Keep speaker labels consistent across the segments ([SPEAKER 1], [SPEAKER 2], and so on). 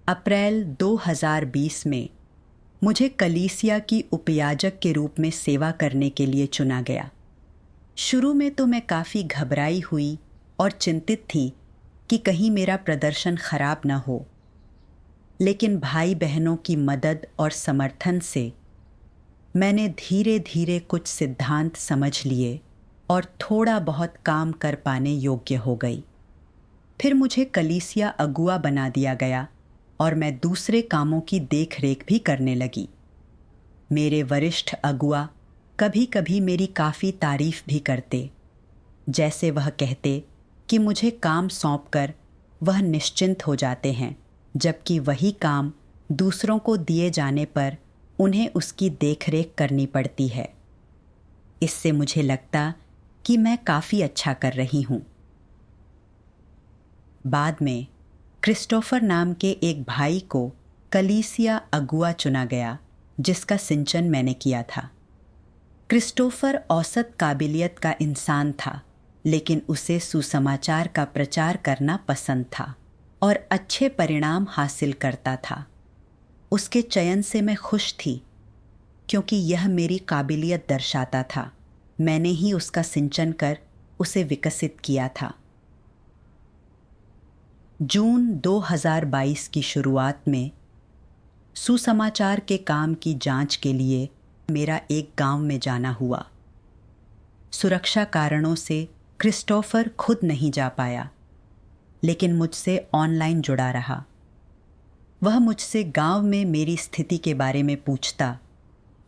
[SPEAKER 1] अप्रैल 2020 में मुझे कलीसिया की उपयाजक के रूप में सेवा करने के लिए चुना गया। शुरू में तो मैं काफ़ी घबराई हुई और चिंतित थी कि कहीं मेरा प्रदर्शन खराब न हो, लेकिन भाई बहनों की मदद और समर्थन से मैंने धीरे धीरे कुछ सिद्धांत समझ लिए और थोड़ा बहुत काम कर पाने योग्य हो गई। फिर मुझे कलीसिया अगुआ बना दिया गया और मैं दूसरे कामों की देखरेख भी करने लगी। मेरे वरिष्ठ अगुआ कभी कभी मेरी काफ़ी तारीफ भी करते, जैसे वह कहते कि मुझे काम सौंपकर वह निश्चिंत हो जाते हैं, जबकि वही काम दूसरों को दिए जाने पर उन्हें उसकी देखरेख करनी पड़ती है। इससे मुझे लगता कि मैं काफ़ी अच्छा कर रही हूँ। बाद में क्रिस्टोफर नाम के एक भाई को कलीसिया अगुआ चुना गया, जिसका सिंचन मैंने किया था। क्रिस्टोफर औसत काबिलियत का इंसान था, लेकिन उसे सुसमाचार का प्रचार करना पसंद था और अच्छे परिणाम हासिल करता था। उसके चयन से मैं खुश थी, क्योंकि यह मेरी काबिलियत दर्शाता था। मैंने ही उसका सिंचन कर उसे विकसित किया था। जून 2022 की शुरुआत में सुसमाचार के काम की जांच के लिए मेरा एक गांव में जाना हुआ। सुरक्षा कारणों से क्रिस्टोफर खुद नहीं जा पाया, लेकिन मुझसे ऑनलाइन जुड़ा रहा। वह मुझसे गांव में मेरी स्थिति के बारे में पूछता।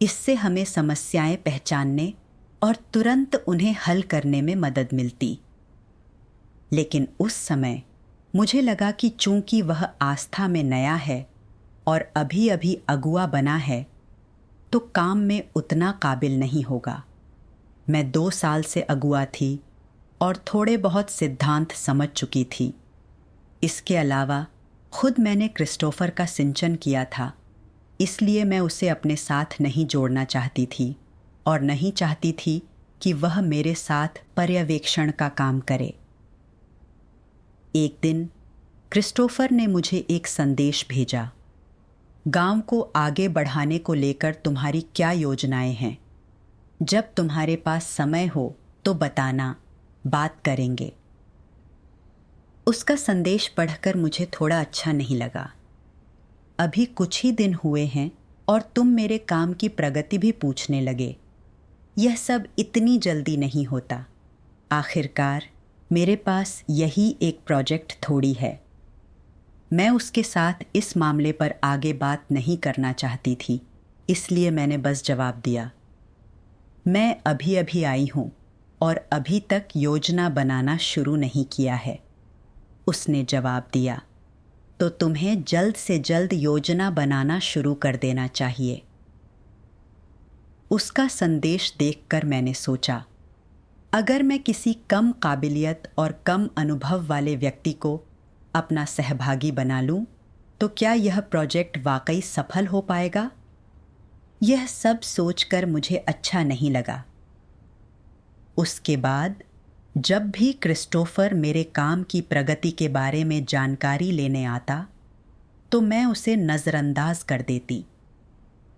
[SPEAKER 1] इससे हमें समस्याएं पहचानने और तुरंत उन्हें हल करने में मदद मिलती। लेकिन उस समय मुझे लगा कि चूंकि वह आस्था में नया है और अभी अभी अगुआ बना है, तो काम में उतना काबिल नहीं होगा। मैं 2 साल से अगुआ थी और थोड़े बहुत सिद्धांत समझ चुकी थी। इसके अलावा खुद मैंने क्रिस्टोफर का सिंचन किया था, इसलिए मैं उसे अपने साथ नहीं जोड़ना चाहती थी और नहीं चाहती थी कि वह मेरे साथ पर्यवेक्षण का काम करे। एक दिन क्रिस्टोफर ने मुझे एक संदेश भेजा। गांव को आगे बढ़ाने को लेकर तुम्हारी क्या योजनाएं हैं? जब तुम्हारे पास समय हो तो बताना, बात करेंगे। उसका संदेश पढ़कर मुझे थोड़ा अच्छा नहीं लगा। अभी कुछ ही दिन हुए हैं और तुम मेरे काम की प्रगति भी पूछने लगे। यह सब इतनी जल्दी नहीं होता। आखिरकार मेरे पास यही एक प्रोजेक्ट थोड़ी है। मैं उसके साथ इस मामले पर आगे बात नहीं करना चाहती थी, इसलिए मैंने बस जवाब दिया, मैं अभी अभी आई हूँ और अभी तक योजना बनाना शुरू नहीं किया है। उसने जवाब दिया, तो तुम्हें जल्द से जल्द योजना बनाना शुरू कर देना चाहिए। उसका संदेश देखकर मैंने सोचा, अगर मैं किसी कम काबिलियत और कम अनुभव वाले व्यक्ति को अपना सहभागी बना लूं, तो क्या यह प्रोजेक्ट वाकई सफल हो पाएगा? यह सब सोचकर मुझे अच्छा नहीं लगा। उसके बाद जब भी क्रिस्टोफर मेरे काम की प्रगति के बारे में जानकारी लेने आता, तो मैं उसे नज़रअंदाज कर देती।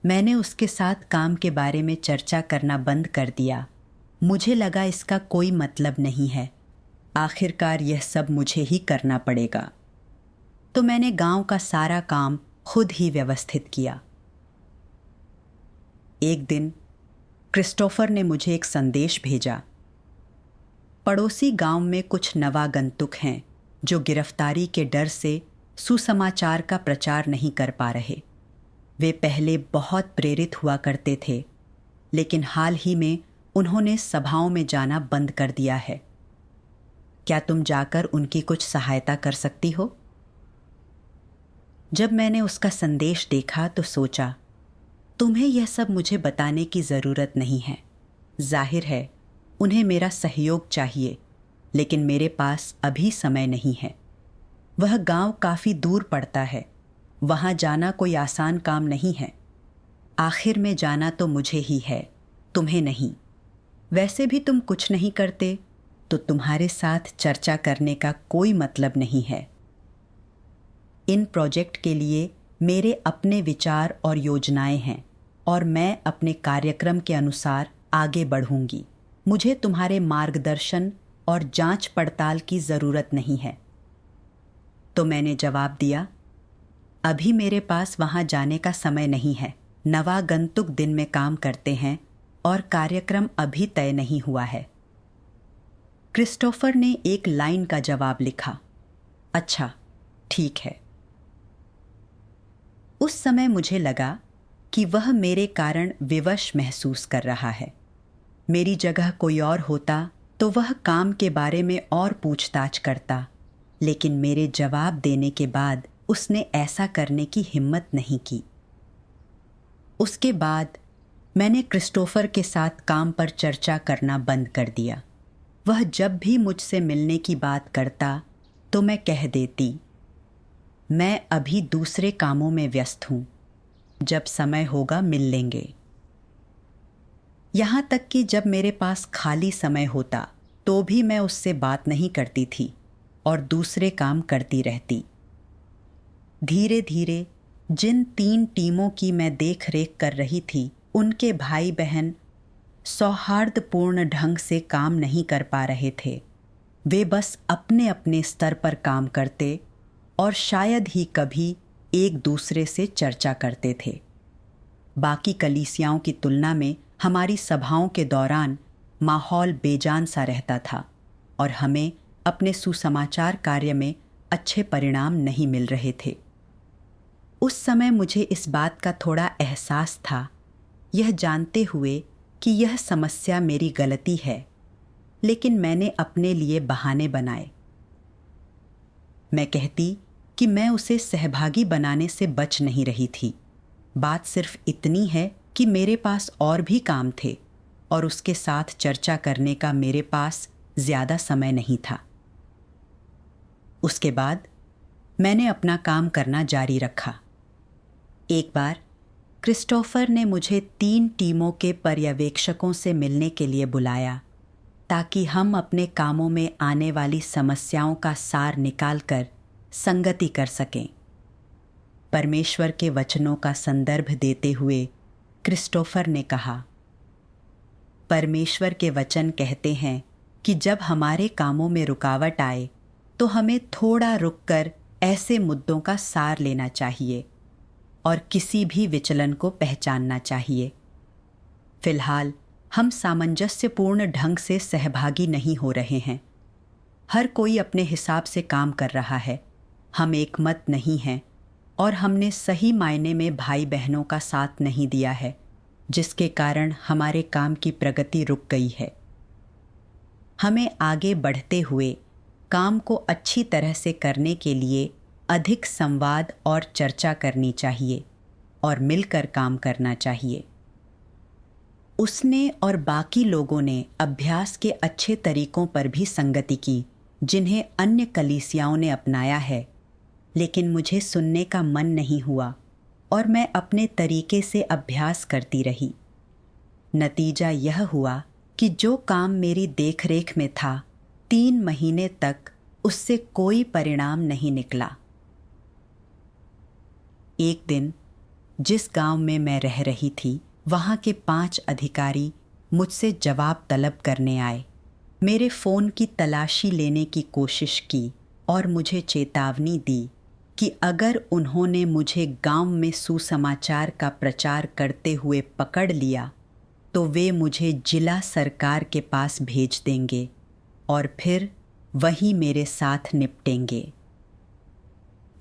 [SPEAKER 1] मैंने उसके साथ काम के बारे में चर्चा करना बंद कर दिया। मुझे लगा इसका कोई मतलब नहीं है, आखिरकार यह सब मुझे ही करना पड़ेगा। तो मैंने गांव का सारा काम खुद ही व्यवस्थित किया। एक दिन क्रिस्टोफर ने मुझे एक संदेश भेजा। पड़ोसी गांव में कुछ नवागंतुक हैं जो गिरफ्तारी के डर से सुसमाचार का प्रचार नहीं कर पा रहे। वे पहले बहुत प्रेरित हुआ करते थे, लेकिन हाल ही में उन्होंने सभाओं में जाना बंद कर दिया है। क्या तुम जाकर उनकी कुछ सहायता कर सकती हो? जब मैंने उसका संदेश देखा तो सोचा, तुम्हें यह सब मुझे बताने की ज़रूरत नहीं है। जाहिर है उन्हें मेरा सहयोग चाहिए, लेकिन मेरे पास अभी समय नहीं है। वह गांव काफ़ी दूर पड़ता है, वहाँ जाना कोई आसान काम नहीं है। आखिर में जाना तो मुझे ही है, तुम्हें नहीं। वैसे भी तुम कुछ नहीं करते, तो तुम्हारे साथ चर्चा करने का कोई मतलब नहीं है। इन प्रोजेक्ट के लिए मेरे अपने विचार और योजनाएं हैं और मैं अपने कार्यक्रम के अनुसार आगे बढ़ूंगी। मुझे तुम्हारे मार्गदर्शन और जांच पड़ताल की ज़रूरत नहीं है। तो मैंने जवाब दिया, अभी मेरे पास वहाँ जाने का समय नहीं है। नवागंतुक दिन में काम करते हैं और कार्यक्रम अभी तय नहीं हुआ है। क्रिस्टोफर ने एक लाइन का जवाब लिखा, अच्छा, ठीक है। उस समय मुझे लगा कि वह मेरे कारण विवश महसूस कर रहा है। मेरी जगह कोई और होता तो वह काम के बारे में और पूछताछ करता, लेकिन मेरे जवाब देने के बाद उसने ऐसा करने की हिम्मत नहीं की। उसके बाद मैंने क्रिस्टोफर के साथ काम पर चर्चा करना बंद कर दिया। वह जब भी मुझसे मिलने की बात करता तो मैं कह देती, मैं अभी दूसरे कामों में व्यस्त हूँ, जब समय होगा मिल लेंगे। यहाँ तक कि जब मेरे पास खाली समय होता तो भी मैं उससे बात नहीं करती थी और दूसरे काम करती रहती। धीरे धीरे जिन 3 टीमों की मैं देख रेख कर रही थी, उनके भाई बहन सौहार्दपूर्ण ढंग से काम नहीं कर पा रहे थे। वे बस अपने अपने स्तर पर काम करते और शायद ही कभी एक दूसरे से चर्चा करते थे। बाकी कलीसियाओं की तुलना में हमारी सभाओं के दौरान माहौल बेजान सा रहता था और हमें अपने सुसमाचार कार्य में अच्छे परिणाम नहीं मिल रहे थे। उस समय मुझे इस बात का थोड़ा एहसास था, यह जानते हुए कि यह समस्या मेरी गलती है, लेकिन मैंने अपने लिए बहाने बनाए। मैं कहती कि मैं उसे सहभागी बनाने से बच नहीं रही थी। बात सिर्फ इतनी है कि मेरे पास और भी काम थे और उसके साथ चर्चा करने का मेरे पास ज़्यादा समय नहीं था। उसके बाद मैंने अपना काम करना जारी रखा। एक बार क्रिस्टोफर ने मुझे 3 टीमों के पर्यवेक्षकों से मिलने के लिए बुलाया ताकि हम अपने कामों में आने वाली समस्याओं का सार निकालकर संगति कर सकें। परमेश्वर के वचनों का संदर्भ देते हुए क्रिस्टोफर ने कहा, परमेश्वर के वचन कहते हैं कि जब हमारे कामों में रुकावट आए तो हमें थोड़ा रुककर ऐसे मुद्दों का सार लेना चाहिए और किसी भी विचलन को पहचानना चाहिए। फिलहाल हम सामंजस्यपूर्ण ढंग से सहभागी नहीं हो रहे हैं। हर कोई अपने हिसाब से काम कर रहा है। हम एक मत नहीं हैं और हमने सही मायने में भाई बहनों का साथ नहीं दिया है, जिसके कारण हमारे काम की प्रगति रुक गई है। हमें आगे बढ़ते हुए काम को अच्छी तरह से करने के लिए अधिक संवाद और चर्चा करनी चाहिए और मिलकर काम करना चाहिए। उसने और बाकी लोगों ने अभ्यास के अच्छे तरीकों पर भी संगति की, जिन्हें अन्य कलीसियाओं ने अपनाया है, लेकिन मुझे सुनने का मन नहीं हुआ और मैं अपने तरीके से अभ्यास करती रही। नतीजा यह हुआ कि जो काम मेरी देखरेख में था, 3 महीने तक उससे कोई परिणाम नहीं निकला। एक दिन जिस गांव में मैं रह रही थी, वहां के 5 अधिकारी मुझसे जवाब तलब करने आए। मेरे फ़ोन की तलाशी लेने की कोशिश की और मुझे चेतावनी दी कि अगर उन्होंने मुझे गांव में सुसमाचार का प्रचार करते हुए पकड़ लिया तो वे मुझे जिला सरकार के पास भेज देंगे और फिर वहीं मेरे साथ निपटेंगे।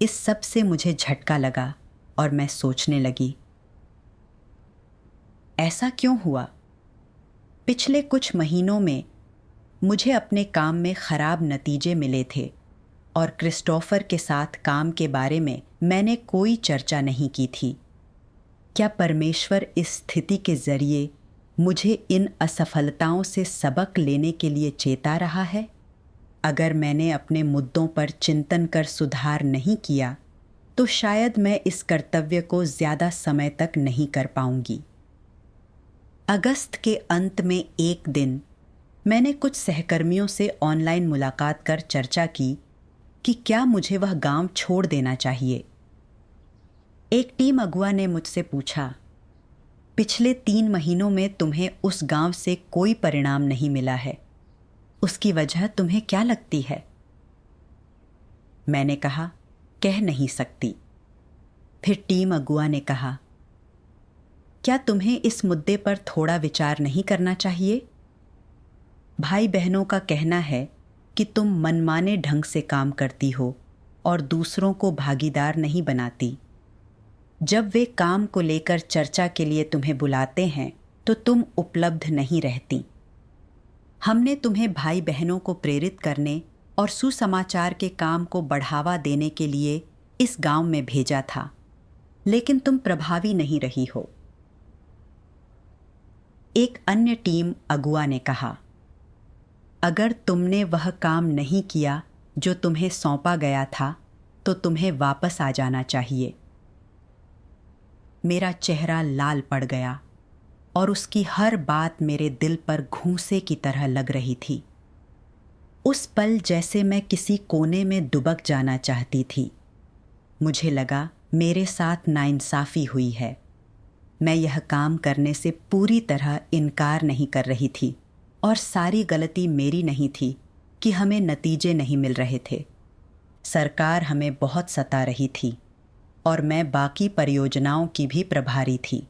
[SPEAKER 1] इस सब से मुझे झटका लगा और मैं सोचने लगी, ऐसा क्यों हुआ? पिछले कुछ महीनों में मुझे अपने काम में खराब नतीजे मिले थे और क्रिस्टोफर के साथ काम के बारे में मैंने कोई चर्चा नहीं की थी। क्या परमेश्वर इस स्थिति के ज़रिए मुझे इन असफलताओं से सबक लेने के लिए चेता रहा है? अगर मैंने अपने मुद्दों पर चिंतन कर सुधार नहीं किया तो शायद मैं इस कर्तव्य को ज़्यादा समय तक नहीं कर पाऊंगी। अगस्त के अंत में एक दिन मैंने कुछ सहकर्मियों से ऑनलाइन मुलाकात कर चर्चा की कि क्या मुझे वह गांव छोड़ देना चाहिए। एक टीम अगुआ ने मुझसे पूछा, पिछले 3 महीनों में तुम्हें उस गांव से कोई परिणाम नहीं मिला है, उसकी वजह तुम्हें क्या लगती है? मैंने कहा, कह नहीं सकती। फिर टीम अगुआ ने कहा, क्या तुम्हें इस मुद्दे पर थोड़ा विचार नहीं करना चाहिए? भाई बहनों का कहना है कि तुम मनमाने ढंग से काम करती हो और दूसरों को भागीदार नहीं बनाती। जब वे काम को लेकर चर्चा के लिए तुम्हें बुलाते हैं तो तुम उपलब्ध नहीं रहती। हमने तुम्हें भाई बहनों को प्रेरित करने और सुसमाचार के काम को बढ़ावा देने के लिए इस गांव में भेजा था, लेकिन तुम प्रभावी नहीं रही हो। एक अन्य टीम अगुआ ने कहा, अगर तुमने वह काम नहीं किया जो तुम्हें सौंपा गया था तो तुम्हें वापस आ जाना चाहिए। मेरा चेहरा लाल पड़ गया और उसकी हर बात मेरे दिल पर घूंसे की तरह लग रही थी। उस पल जैसे मैं किसी कोने में दुबक जाना चाहती थी। मुझे लगा मेरे साथ नाइंसाफ़ी हुई है। मैं यह काम करने से पूरी तरह इनकार नहीं कर रही थी और सारी गलती मेरी नहीं थी कि हमें नतीजे नहीं मिल रहे थे। सरकार हमें बहुत सता रही थी और मैं बाकी परियोजनाओं की भी प्रभारी थी।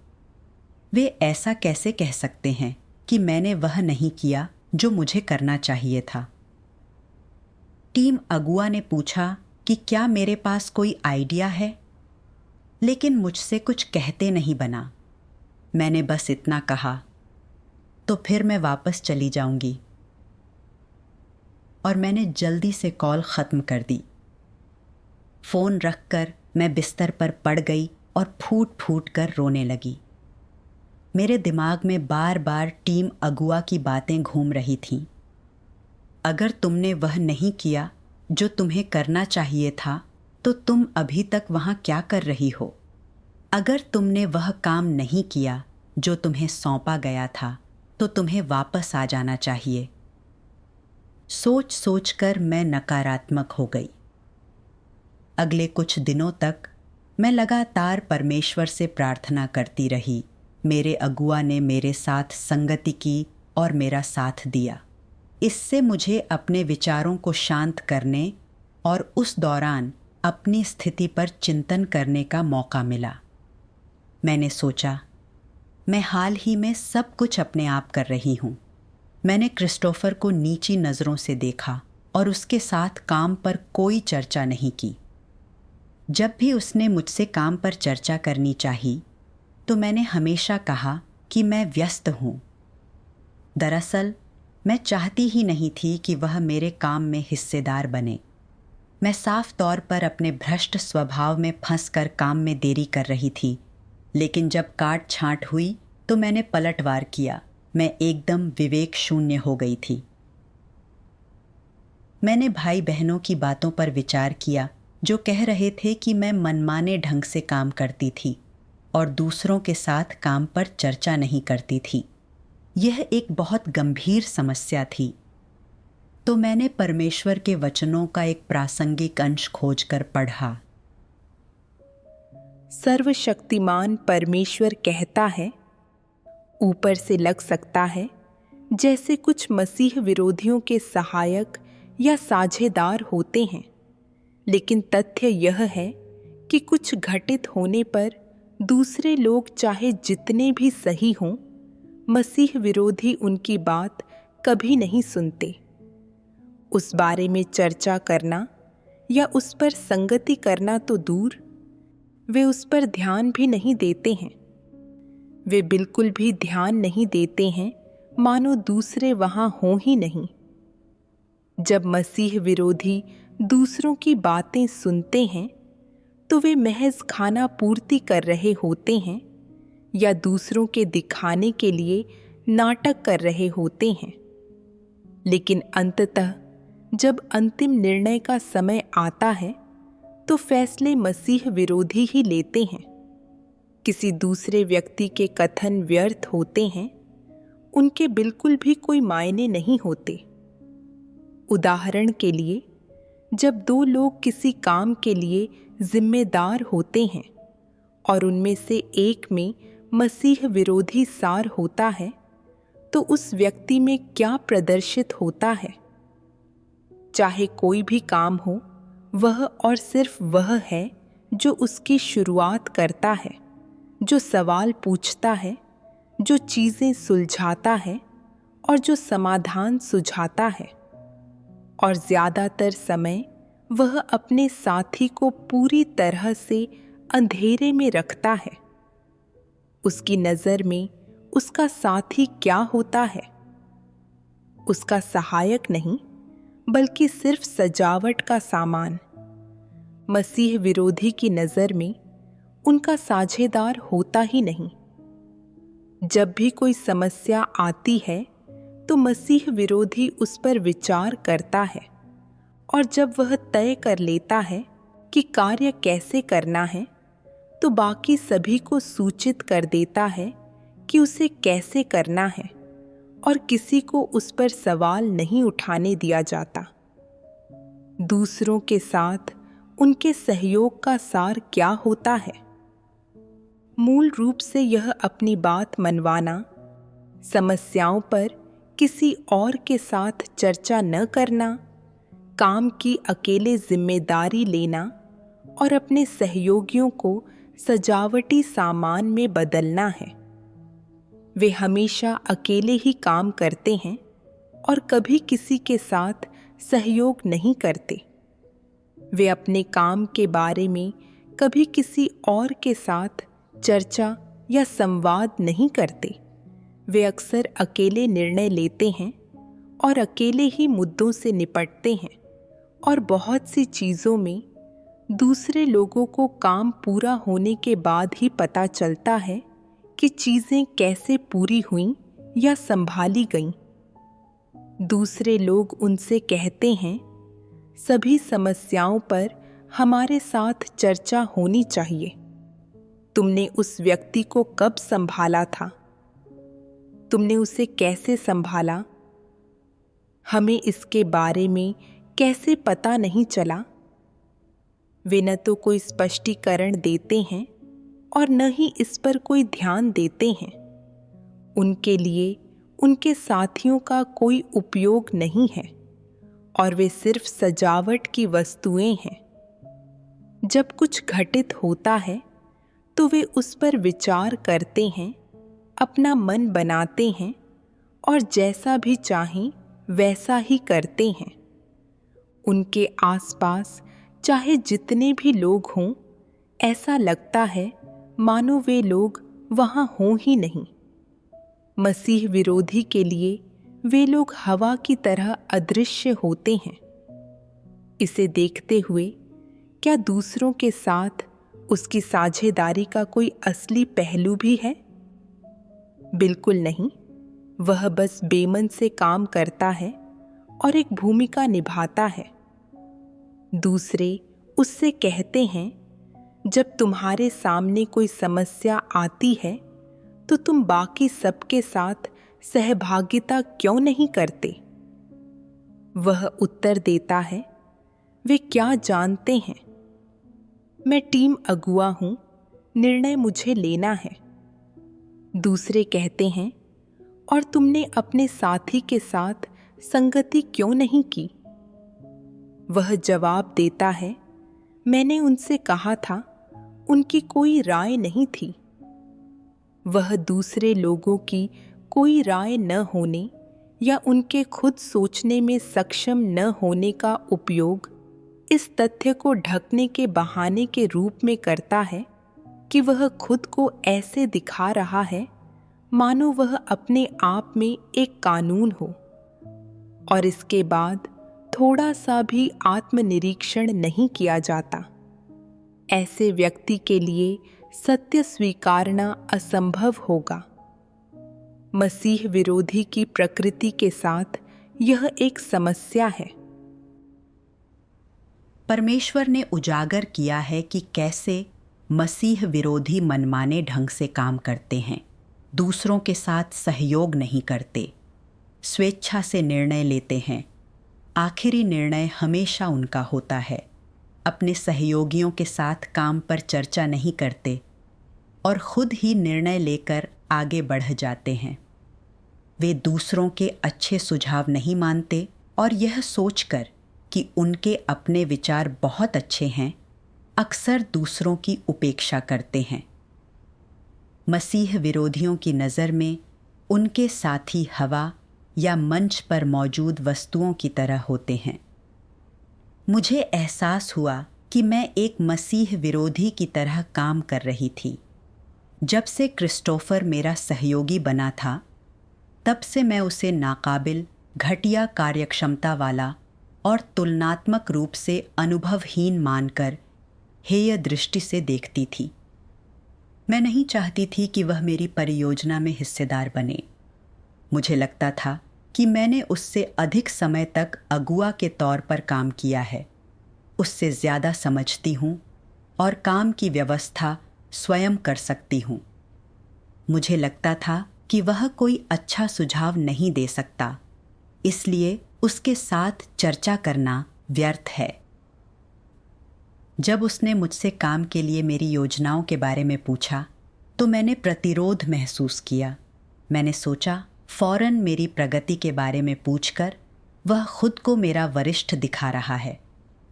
[SPEAKER 1] वे ऐसा कैसे कह सकते हैं कि मैंने वह नहीं किया जो मुझे करना चाहिए था? टीम अगुआ ने पूछा कि क्या मेरे पास कोई आइडिया है, लेकिन मुझसे कुछ कहते नहीं बना। मैंने बस इतना कहा, तो फिर मैं वापस चली जाऊंगी। और मैंने जल्दी से कॉल ख़त्म कर दी। फ़ोन रखकर मैं बिस्तर पर पड़ गई और फूट फूट कर रोने लगी। मेरे दिमाग में बार बार टीम अगुआ की बातें घूम रही थीं। अगर तुमने वह नहीं किया जो तुम्हें करना चाहिए था, तो तुम अभी तक वहाँ क्या कर रही हो? अगर तुमने वह काम नहीं किया जो तुम्हें सौंपा गया था, तो तुम्हें वापस आ जाना चाहिए। सोच सोचकर मैं नकारात्मक हो गई। अगले कुछ दिनों तक मैं लगातार परमेश्वर से प्रार्थना करती रही। मेरे अगुआ ने मेरे साथ संगति की और मेरा साथ दिया। इससे मुझे अपने विचारों को शांत करने और उस दौरान अपनी स्थिति पर चिंतन करने का मौका मिला। मैंने सोचा, मैं हाल ही में सब कुछ अपने आप कर रही हूँ। मैंने क्रिस्टोफर को नीची नज़रों से देखा और उसके साथ काम पर कोई चर्चा नहीं की। जब भी उसने मुझसे काम पर चर्चा करनी चाही, तो मैंने हमेशा कहा कि मैं व्यस्त हूँ। दरअसल मैं चाहती ही नहीं थी कि वह मेरे काम में हिस्सेदार बने। मैं साफ तौर पर अपने भ्रष्ट स्वभाव में फंसकर काम में देरी कर रही थी, लेकिन जब काट छांट हुई तो मैंने पलटवार किया। मैं एकदम विवेक शून्य हो गई थी। मैंने भाई बहनों की बातों पर विचार किया जो कह रहे थे कि मैं मनमाने ढंग से काम करती थी और दूसरों के साथ काम पर चर्चा नहीं करती थी। यह एक बहुत गंभीर समस्या थी। तो मैंने परमेश्वर के वचनों का एक प्रासंगिक अंश खोजकर पढ़ा।
[SPEAKER 2] सर्वशक्तिमान परमेश्वर कहता है, ऊपर से लग सकता है जैसे कुछ मसीह विरोधियों के सहायक या साझेदार होते हैं, लेकिन तथ्य यह है कि कुछ घटित होने पर दूसरे लोग चाहे जितने भी सही हों, मसीह विरोधी उनकी बात कभी नहीं सुनते। उस बारे में चर्चा करना या उस पर संगति करना तो दूर, वे उस पर ध्यान भी नहीं देते हैं। वे बिल्कुल भी ध्यान नहीं देते हैं, मानो दूसरे वहां हों ही नहीं। जब मसीह विरोधी दूसरों की बातें सुनते हैं, तो वे महज खाना पूर्ति कर रहे होते हैं या दूसरों के दिखाने के लिए नाटक कर रहे होते हैं। लेकिन अंततः जब अंतिम निर्णय का समय आता है, तो फैसले मसीह विरोधी ही लेते हैं। किसी दूसरे व्यक्ति के कथन व्यर्थ होते हैं, उनके बिल्कुल भी कोई मायने नहीं होते। उदाहरण के लिए, जब दो लोग किसी काम के लिए जिम्मेदार होते हैं और उनमें से एक में मसीह विरोधी सार होता है, तो उस व्यक्ति में क्या प्रदर्शित होता है? चाहे कोई भी काम हो, वह और सिर्फ वह है जो उसकी शुरुआत करता है, जो सवाल पूछता है, जो चीज़ें सुलझाता है और जो समाधान सुझाता है। और ज़्यादातर समय वह अपने साथी को पूरी तरह से अंधेरे में रखता है। उसकी नज़र में उसका साथी क्या होता है? उसका सहायक नहीं, बल्कि सिर्फ सजावट का सामान। मसीह विरोधी की नज़र में उनका साझेदार होता ही नहीं। जब भी कोई समस्या आती है तो मसीह विरोधी उस पर विचार करता है, और जब वह तय कर लेता है कि कार्य कैसे करना है, तो बाकी सभी को सूचित कर देता है कि उसे कैसे करना है, और किसी को उस पर सवाल नहीं उठाने दिया जाता। दूसरों के साथ उनके सहयोग का सार क्या होता है? मूल रूप से यह अपनी बात मनवाना, समस्याओं पर किसी और के साथ चर्चा न करना, काम की अकेले जिम्मेदारी लेना और अपने सहयोगियों को सजावटी सामान में बदलना है। वे हमेशा अकेले ही काम करते हैं और कभी किसी के साथ सहयोग नहीं करते। वे अपने काम के बारे में कभी किसी और के साथ चर्चा या संवाद नहीं करते। वे अक्सर अकेले निर्णय लेते हैं और अकेले ही मुद्दों से निपटते हैं, और बहुत सी चीज़ों में दूसरे लोगों को काम पूरा होने के बाद ही पता चलता है कि चीज़ें कैसे पूरी हुईं या संभाली गईं। दूसरे लोग उनसे कहते हैं, सभी समस्याओं पर हमारे साथ चर्चा होनी चाहिए। तुमने उस व्यक्ति को कब संभाला था? तुमने उसे कैसे संभाला? हमें इसके बारे में कैसे पता नहीं चला? वे न तो कोई स्पष्टीकरण देते हैं और न ही इस पर कोई ध्यान देते हैं। उनके लिए उनके साथियों का कोई उपयोग नहीं है और वे सिर्फ सजावट की वस्तुएं हैं। जब कुछ घटित होता है तो वे उस पर विचार करते हैं, अपना मन बनाते हैं और जैसा भी चाहें वैसा ही करते हैं। उनके आसपास चाहे जितने भी लोग हों, ऐसा लगता है मानो वे लोग वहाँ हों ही नहीं। मसीह विरोधी के लिए वे लोग हवा की तरह अदृश्य होते हैं। इसे देखते हुए क्या दूसरों के साथ उसकी साझेदारी का कोई असली पहलू भी है? बिल्कुल नहीं। वह बस बेमन से काम करता है और एक भूमिका निभाता है। दूसरे उससे कहते हैं, जब तुम्हारे सामने कोई समस्या आती है तो तुम बाकी सबके साथ सहभागिता क्यों नहीं करते? वह उत्तर देता है, वे क्या जानते हैं? मैं टीम अगुआ हूं, निर्णय मुझे लेना है। दूसरे कहते हैं, और तुमने अपने साथी के साथ संगति क्यों नहीं की? वह जवाब देता है, मैंने उनसे कहा था, उनकी कोई राय नहीं थी। वह दूसरे लोगों की कोई राय न होने या उनके खुद सोचने में सक्षम न होने का उपयोग इस तथ्य को ढकने के बहाने के रूप में करता है कि वह खुद को ऐसे दिखा रहा है मानो वह अपने आप में एक कानून हो, और इसके बाद थोड़ा सा भी आत्मनिरीक्षण नहीं किया जाता। ऐसे व्यक्ति के लिए सत्य स्वीकारना असंभव होगा। मसीह विरोधी की प्रकृति के साथ यह एक समस्या है।
[SPEAKER 1] परमेश्वर ने उजागर किया है कि कैसे मसीह विरोधी मनमाने ढंग से काम करते हैं, दूसरों के साथ सहयोग नहीं करते, स्वेच्छा से निर्णय लेते हैं, आखिरी निर्णय हमेशा उनका होता है। अपने सहयोगियों के साथ काम पर चर्चा नहीं करते और खुद ही निर्णय लेकर आगे बढ़ जाते हैं। वे दूसरों के अच्छे सुझाव नहीं मानते और यह सोचकर कि उनके अपने विचार बहुत अच्छे हैं, अक्सर दूसरों की उपेक्षा करते हैं। मसीह विरोधियों की नज़र में उनके साथी हवा या मंच पर मौजूद वस्तुओं की तरह होते हैं। मुझे एहसास हुआ कि मैं एक मसीह विरोधी की तरह काम कर रही थी। जब से क्रिस्टोफर मेरा सहयोगी बना था, तब से मैं उसे नाकाबिल, घटिया कार्यक्षमता वाला और तुलनात्मक रूप से अनुभवहीन मानकर हेय दृष्टि से देखती थी। मैं नहीं चाहती थी कि वह मेरी परियोजना में हिस्सेदार बने। मुझे लगता था कि मैंने उससे अधिक समय तक अगुआ के तौर पर काम किया है, उससे ज़्यादा समझती हूँ और काम की व्यवस्था स्वयं कर सकती हूँ। मुझे लगता था कि वह कोई अच्छा सुझाव नहीं दे सकता, इसलिए उसके साथ चर्चा करना व्यर्थ है। जब उसने मुझसे काम के लिए मेरी योजनाओं के बारे में पूछा तो मैंने प्रतिरोध महसूस किया। मैंने सोचा फौरन मेरी प्रगति के बारे में पूछकर वह खुद को मेरा वरिष्ठ दिखा रहा है,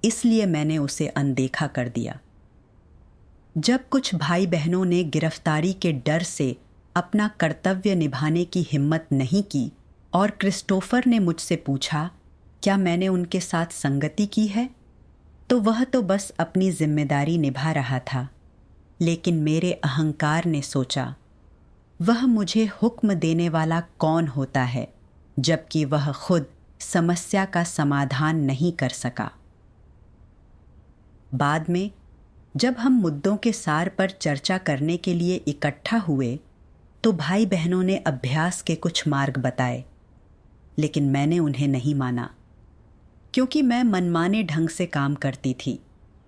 [SPEAKER 1] इसलिए मैंने उसे अनदेखा कर दिया। जब कुछ भाई बहनों ने गिरफ्तारी के डर से अपना कर्तव्य निभाने की हिम्मत नहीं की और क्रिस्टोफर ने मुझसे पूछा क्या मैंने उनके साथ संगति की है, तो वह तो बस अपनी जिम्मेदारी निभा रहा था। लेकिन मेरे अहंकार ने सोचा वह मुझे हुक्म देने वाला कौन होता है, जबकि वह खुद समस्या का समाधान नहीं कर सका। बाद में जब हम मुद्दों के सार पर चर्चा करने के लिए इकट्ठा हुए तो भाई बहनों ने अभ्यास के कुछ मार्ग बताए, लेकिन मैंने उन्हें नहीं माना, क्योंकि मैं मनमाने ढंग से काम करती थी।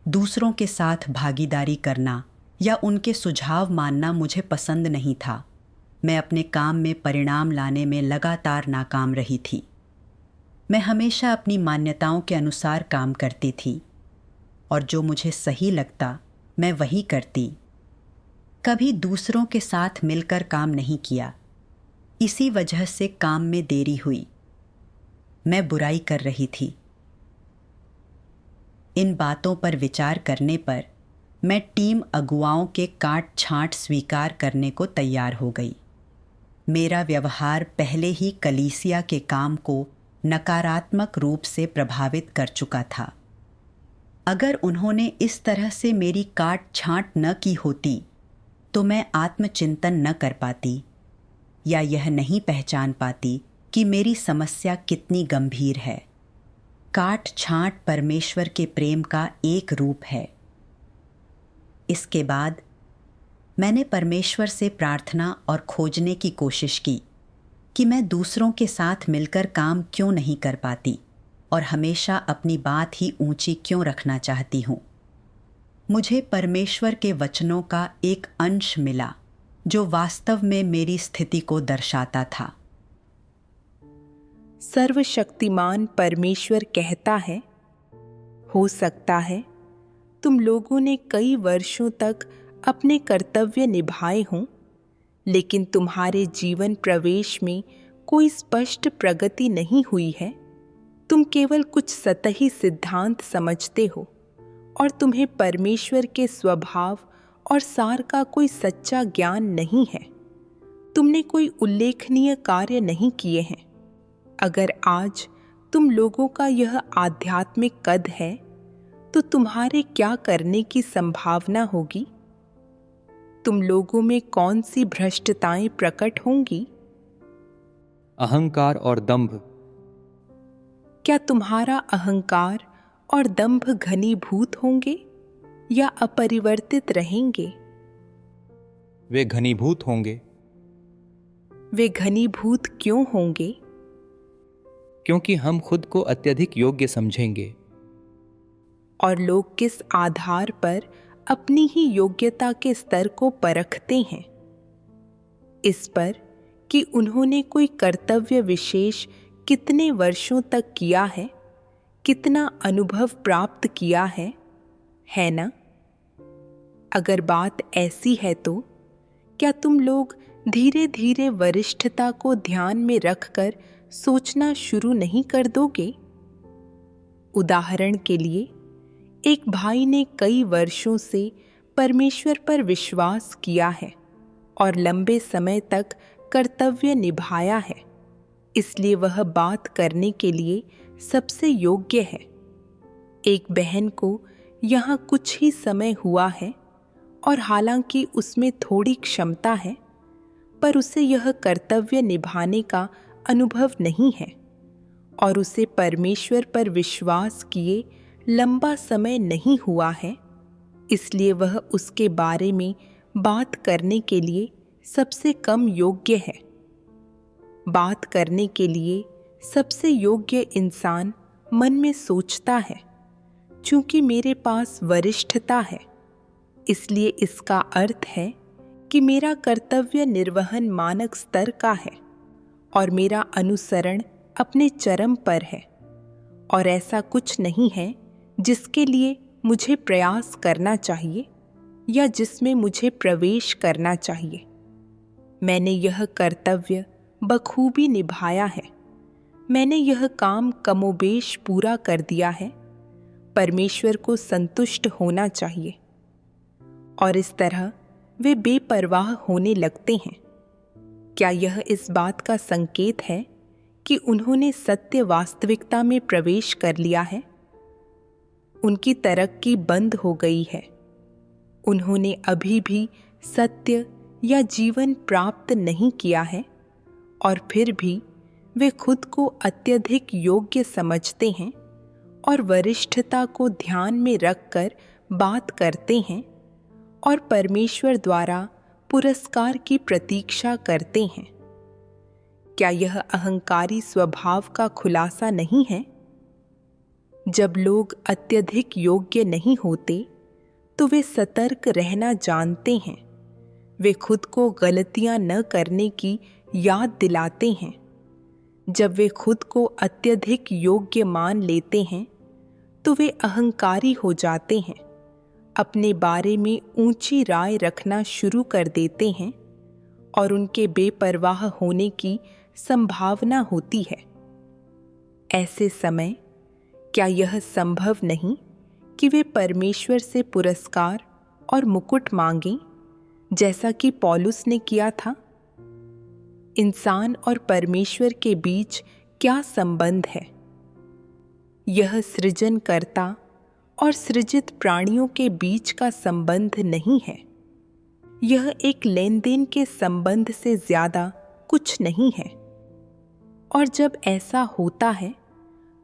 [SPEAKER 1] दूसरों के साथ भागीदारी करना या उनके सुझाव मानना मुझे पसंद नहीं था। मैं अपने काम में परिणाम लाने में लगातार नाकाम रही थी। मैं हमेशा अपनी मान्यताओं के अनुसार काम करती थी और जो मुझे सही लगता मैं वही करती। कभी दूसरों के साथ मिलकर काम नहीं किया। इसी वजह से काम में देरी हुई। मैं बुराई कर रही थी। इन बातों पर विचार करने पर मैं टीम अगुवाओं के काट छांट स्वीकार करने को तैयार हो गई। मेरा व्यवहार पहले ही कलीसिया के काम को नकारात्मक रूप से प्रभावित कर चुका था। अगर उन्होंने इस तरह से मेरी काट छांट न की होती तो मैं आत्मचिंतन न कर पाती या यह नहीं पहचान पाती कि मेरी समस्या कितनी गंभीर है। काट छांट परमेश्वर के प्रेम का एक रूप है। इसके बाद मैंने परमेश्वर से प्रार्थना और खोजने की कोशिश की कि मैं दूसरों के साथ मिलकर काम क्यों नहीं कर पाती और हमेशा अपनी बात ही ऊंची क्यों रखना चाहती हूँ। मुझे परमेश्वर के वचनों का एक अंश मिला जो वास्तव में मेरी स्थिति को दर्शाता था।
[SPEAKER 2] सर्वशक्तिमान परमेश्वर कहता है, हो सकता है तुम लोगों ने कई वर्षों तक अपने कर्तव्य निभाए हों, लेकिन तुम्हारे जीवन प्रवेश में कोई स्पष्ट प्रगति नहीं हुई है। तुम केवल कुछ सतही सिद्धांत समझते हो और तुम्हें परमेश्वर के स्वभाव और सार का कोई सच्चा ज्ञान नहीं है। तुमने कोई उल्लेखनीय कार्य नहीं किए हैं। अगर आज तुम लोगों का यह आध्यात्मिक कद है तो तुम्हारे क्या करने की संभावना होगी? तुम लोगों में कौन सी भ्रष्टताएं प्रकट होंगी?
[SPEAKER 3] अहंकार और दंभ।
[SPEAKER 2] क्या तुम्हारा अहंकार और दंभ घनीभूत होंगे या अपरिवर्तित रहेंगे?
[SPEAKER 3] वे घनीभूत होंगे।
[SPEAKER 2] वे घनीभूत क्यों होंगे?
[SPEAKER 3] क्योंकि हम खुद को अत्यधिक योग्य समझेंगे।
[SPEAKER 2] और लोग किस आधार पर अपनी ही योग्यता के स्तर को परखते हैं? इस पर कि उन्होंने कोई कर्तव्य विशेष कितने वर्षों तक किया है कितना अनुभव प्राप्त किया है ना? अगर बात ऐसी है तो क्या तुम लोग धीरे धीरे वरिष्ठता को ध्यान में रखकर सोचना शुरू नहीं कर दोगे? उदाहरण के लिए, एक भाई ने कई वर्षों से परमेश्वर पर विश्वास किया है और लंबे समय तक कर्तव्य निभाया है, इसलिए वह बात करने के लिए सबसे योग्य है। एक बहन को यहाँ कुछ ही समय हुआ है और हालांकि उसमें थोड़ी क्षमता है, पर उसे यह कर्तव्य निभाने का अनुभव नहीं है और उसे परमेश्वर पर विश्वास किए लंबा समय नहीं हुआ है, इसलिए वह उसके बारे में बात करने के लिए सबसे कम योग्य है। बात करने के लिए सबसे योग्य इंसान मन में सोचता है, चूंकि मेरे पास वरिष्ठता है, इसलिए इसका अर्थ है कि मेरा कर्तव्य निर्वहन मानक स्तर का है और मेरा अनुसरण अपने चरम पर है, और ऐसा कुछ नहीं है जिसके लिए मुझे प्रयास करना चाहिए या जिसमें मुझे प्रवेश करना चाहिए। मैंने यह कर्तव्य बखूबी निभाया है। मैंने यह काम कमोबेश पूरा कर दिया है। परमेश्वर को संतुष्ट होना चाहिए, और इस तरह वे बेपरवाह होने लगते हैं। क्या यह इस बात का संकेत है कि उन्होंने सत्य वास्तविकता में प्रवेश कर लिया है? उनकी तरक्की बंद हो गई है। उन्होंने अभी भी सत्य या जीवन प्राप्त नहीं किया है, और फिर भी वे खुद को अत्यधिक योग्य समझते हैं और वरिष्ठता को ध्यान में रखकर बात करते हैं और परमेश्वर द्वारा पुरस्कार की प्रतीक्षा करते हैं। क्या यह अहंकारी स्वभाव का खुलासा नहीं है? जब लोग अत्यधिक योग्य नहीं होते तो वे सतर्क रहना जानते हैं। वे खुद को गलतियां न करने की याद दिलाते हैं। जब वे खुद को अत्यधिक योग्य मान लेते हैं तो वे अहंकारी हो जाते हैं, अपने बारे में ऊंची राय रखना शुरू कर देते हैं और उनके बेपरवाह होने की संभावना होती है। ऐसे समय क्या यह संभव नहीं कि वे परमेश्वर से पुरस्कार और मुकुट मांगें, जैसा कि पौलुस ने किया था? इंसान और परमेश्वर के बीच क्या संबंध है? यह सृजनकर्ता और सृजित प्राणियों के बीच का संबंध नहीं है। यह एक लेन देन के संबंध से ज्यादा कुछ नहीं है। और जब ऐसा होता है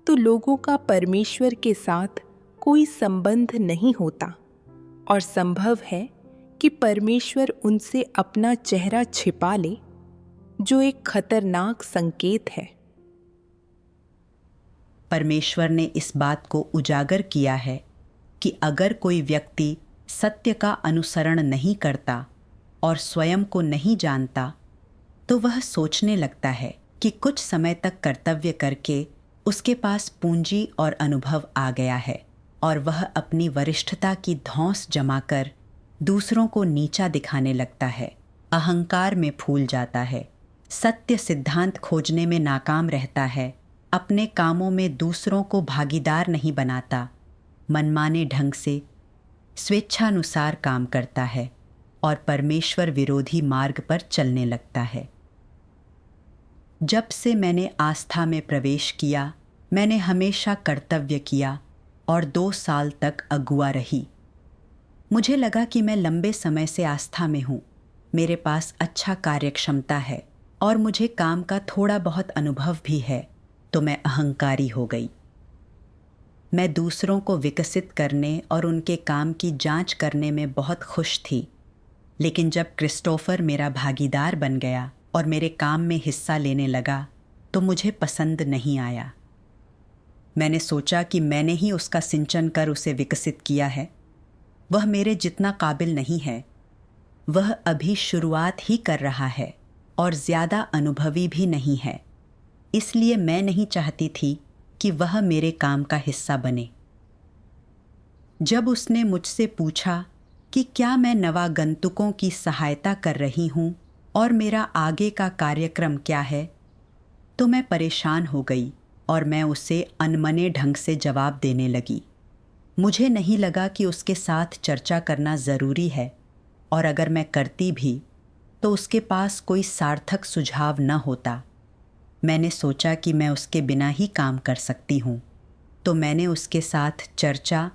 [SPEAKER 2] तो लोगों का परमेश्वर के साथ कोई संबंध नहीं होता, और संभव है कि परमेश्वर उनसे अपना चेहरा छिपा ले, जो एक खतरनाक संकेत है।
[SPEAKER 1] परमेश्वर ने इस बात को उजागर किया है कि अगर कोई व्यक्ति सत्य का अनुसरण नहीं करता और स्वयं को नहीं जानता, तो वह सोचने लगता है कि कुछ समय तक कर्तव्य करके उसके पास पूंजी और अनुभव आ गया है, और वह अपनी वरिष्ठता की धौंस जमाकर दूसरों को नीचा दिखाने लगता है, अहंकार में फूल जाता है, सत्य सिद्धांत खोजने में नाकाम रहता है, अपने कामों में दूसरों को भागीदार नहीं बनाता, मनमाने ढंग से स्वेच्छानुसार काम करता है और परमेश्वर विरोधी मार्ग पर चलने लगता है। जब से मैंने आस्था में प्रवेश किया, मैंने हमेशा कर्तव्य किया और 2 साल तक अगुआ रही। मुझे लगा कि मैं लंबे समय से आस्था में हूँ, मेरे पास अच्छा कार्यक्षमता है और मुझे काम का थोड़ा बहुत अनुभव भी है, तो मैं अहंकारी हो गई। मैं दूसरों को विकसित करने और उनके काम की जांच करने में बहुत खुश थी, लेकिन जब क्रिस्टोफर मेरा भागीदार बन गया और मेरे काम में हिस्सा लेने लगा तो मुझे पसंद नहीं आया। मैंने सोचा कि मैंने ही उसका सिंचन कर उसे विकसित किया है। वह मेरे जितना काबिल नहीं है। वह अभी शुरुआत ही कर रहा है और ज़्यादा अनुभवी भी नहीं है। इसलिए मैं नहीं चाहती थी कि वह मेरे काम का हिस्सा बने। जब उसने मुझसे पूछा कि क्या मैं नवागंतुकों की सहायता कर रही हूँ और मेरा आगे का कार्यक्रम क्या है, तो मैं परेशान हो गई और मैं उसे अनमने ढंग से जवाब देने लगी। मुझे नहीं लगा कि उसके साथ चर्चा करना ज़रूरी है, और अगर मैं करती भी तो उसके पास कोई सार्थक सुझाव न होता। मैंने सोचा कि मैं उसके बिना ही काम कर सकती हूँ, तो मैंने उसके साथ चर्चा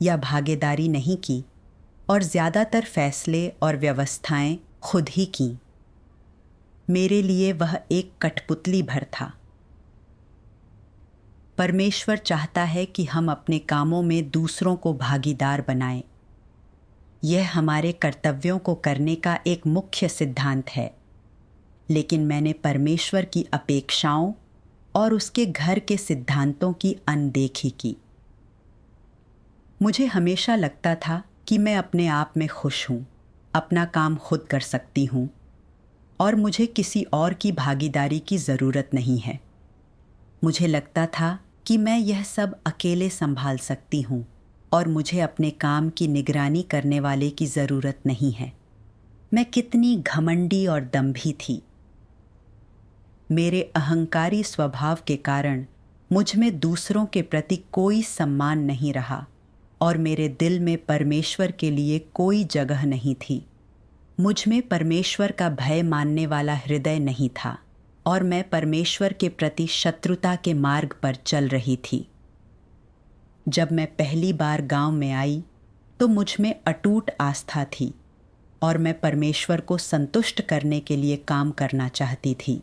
[SPEAKER 1] या भागीदारी नहीं की और ज़्यादातर फैसले और व्यवस्थाएं खुद ही की। मेरे लिए वह एक कठपुतली भर था। परमेश्वर चाहता है कि हम अपने कामों में दूसरों को भागीदार बनाएं। यह हमारे कर्तव्यों को करने का एक मुख्य सिद्धांत है, लेकिन मैंने परमेश्वर की अपेक्षाओं और उसके घर के सिद्धांतों की अनदेखी की। मुझे हमेशा लगता था कि मैं अपने आप में खुश हूँ, अपना काम खुद कर सकती हूँ और मुझे किसी और की भागीदारी की ज़रूरत नहीं है। मुझे लगता था कि मैं यह सब अकेले संभाल सकती हूँ और मुझे अपने काम की निगरानी करने वाले की ज़रूरत नहीं है। मैं कितनी घमंडी और दंभी थी। मेरे अहंकारी स्वभाव के कारण मुझ में दूसरों के प्रति कोई सम्मान नहीं रहा और मेरे दिल में परमेश्वर के लिए कोई जगह नहीं थी। मुझ में परमेश्वर का भय मानने वाला हृदय नहीं था और मैं परमेश्वर के प्रति शत्रुता के मार्ग पर चल रही थी। जब मैं पहली बार गांव में आई तो मुझ में अटूट आस्था थी और मैं परमेश्वर को संतुष्ट करने के लिए काम करना चाहती थी।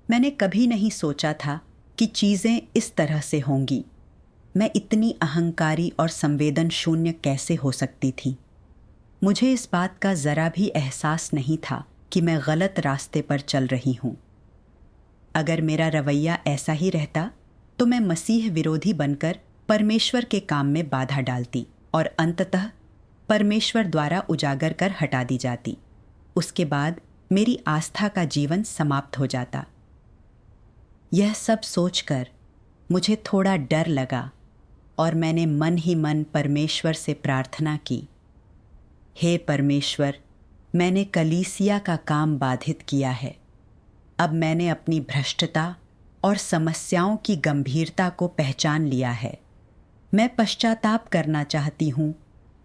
[SPEAKER 1] मैंने कभी नहीं सोचा था कि चीज़ें इस तरह से होंगी। मैं इतनी अहंकारी और संवेदन शून्य कैसे हो सकती थी? मुझे इस बात का ज़रा भी एहसास नहीं था कि मैं गलत रास्ते पर चल रही हूँ। अगर मेरा रवैया ऐसा ही रहता तो मैं मसीह विरोधी बनकर परमेश्वर के काम में बाधा डालती और अंततः परमेश्वर द्वारा उजागर कर हटा दी जाती। उसके बाद मेरी आस्था का जीवन समाप्त हो जाता। यह सब सोचकर मुझे थोड़ा डर लगा और मैंने मन ही मन परमेश्वर से प्रार्थना की, हे परमेश्वर, मैंने कलीसिया का काम बाधित किया है। अब मैंने अपनी भ्रष्टता और समस्याओं की गंभीरता को पहचान लिया है। मैं पश्चाताप करना चाहती हूँ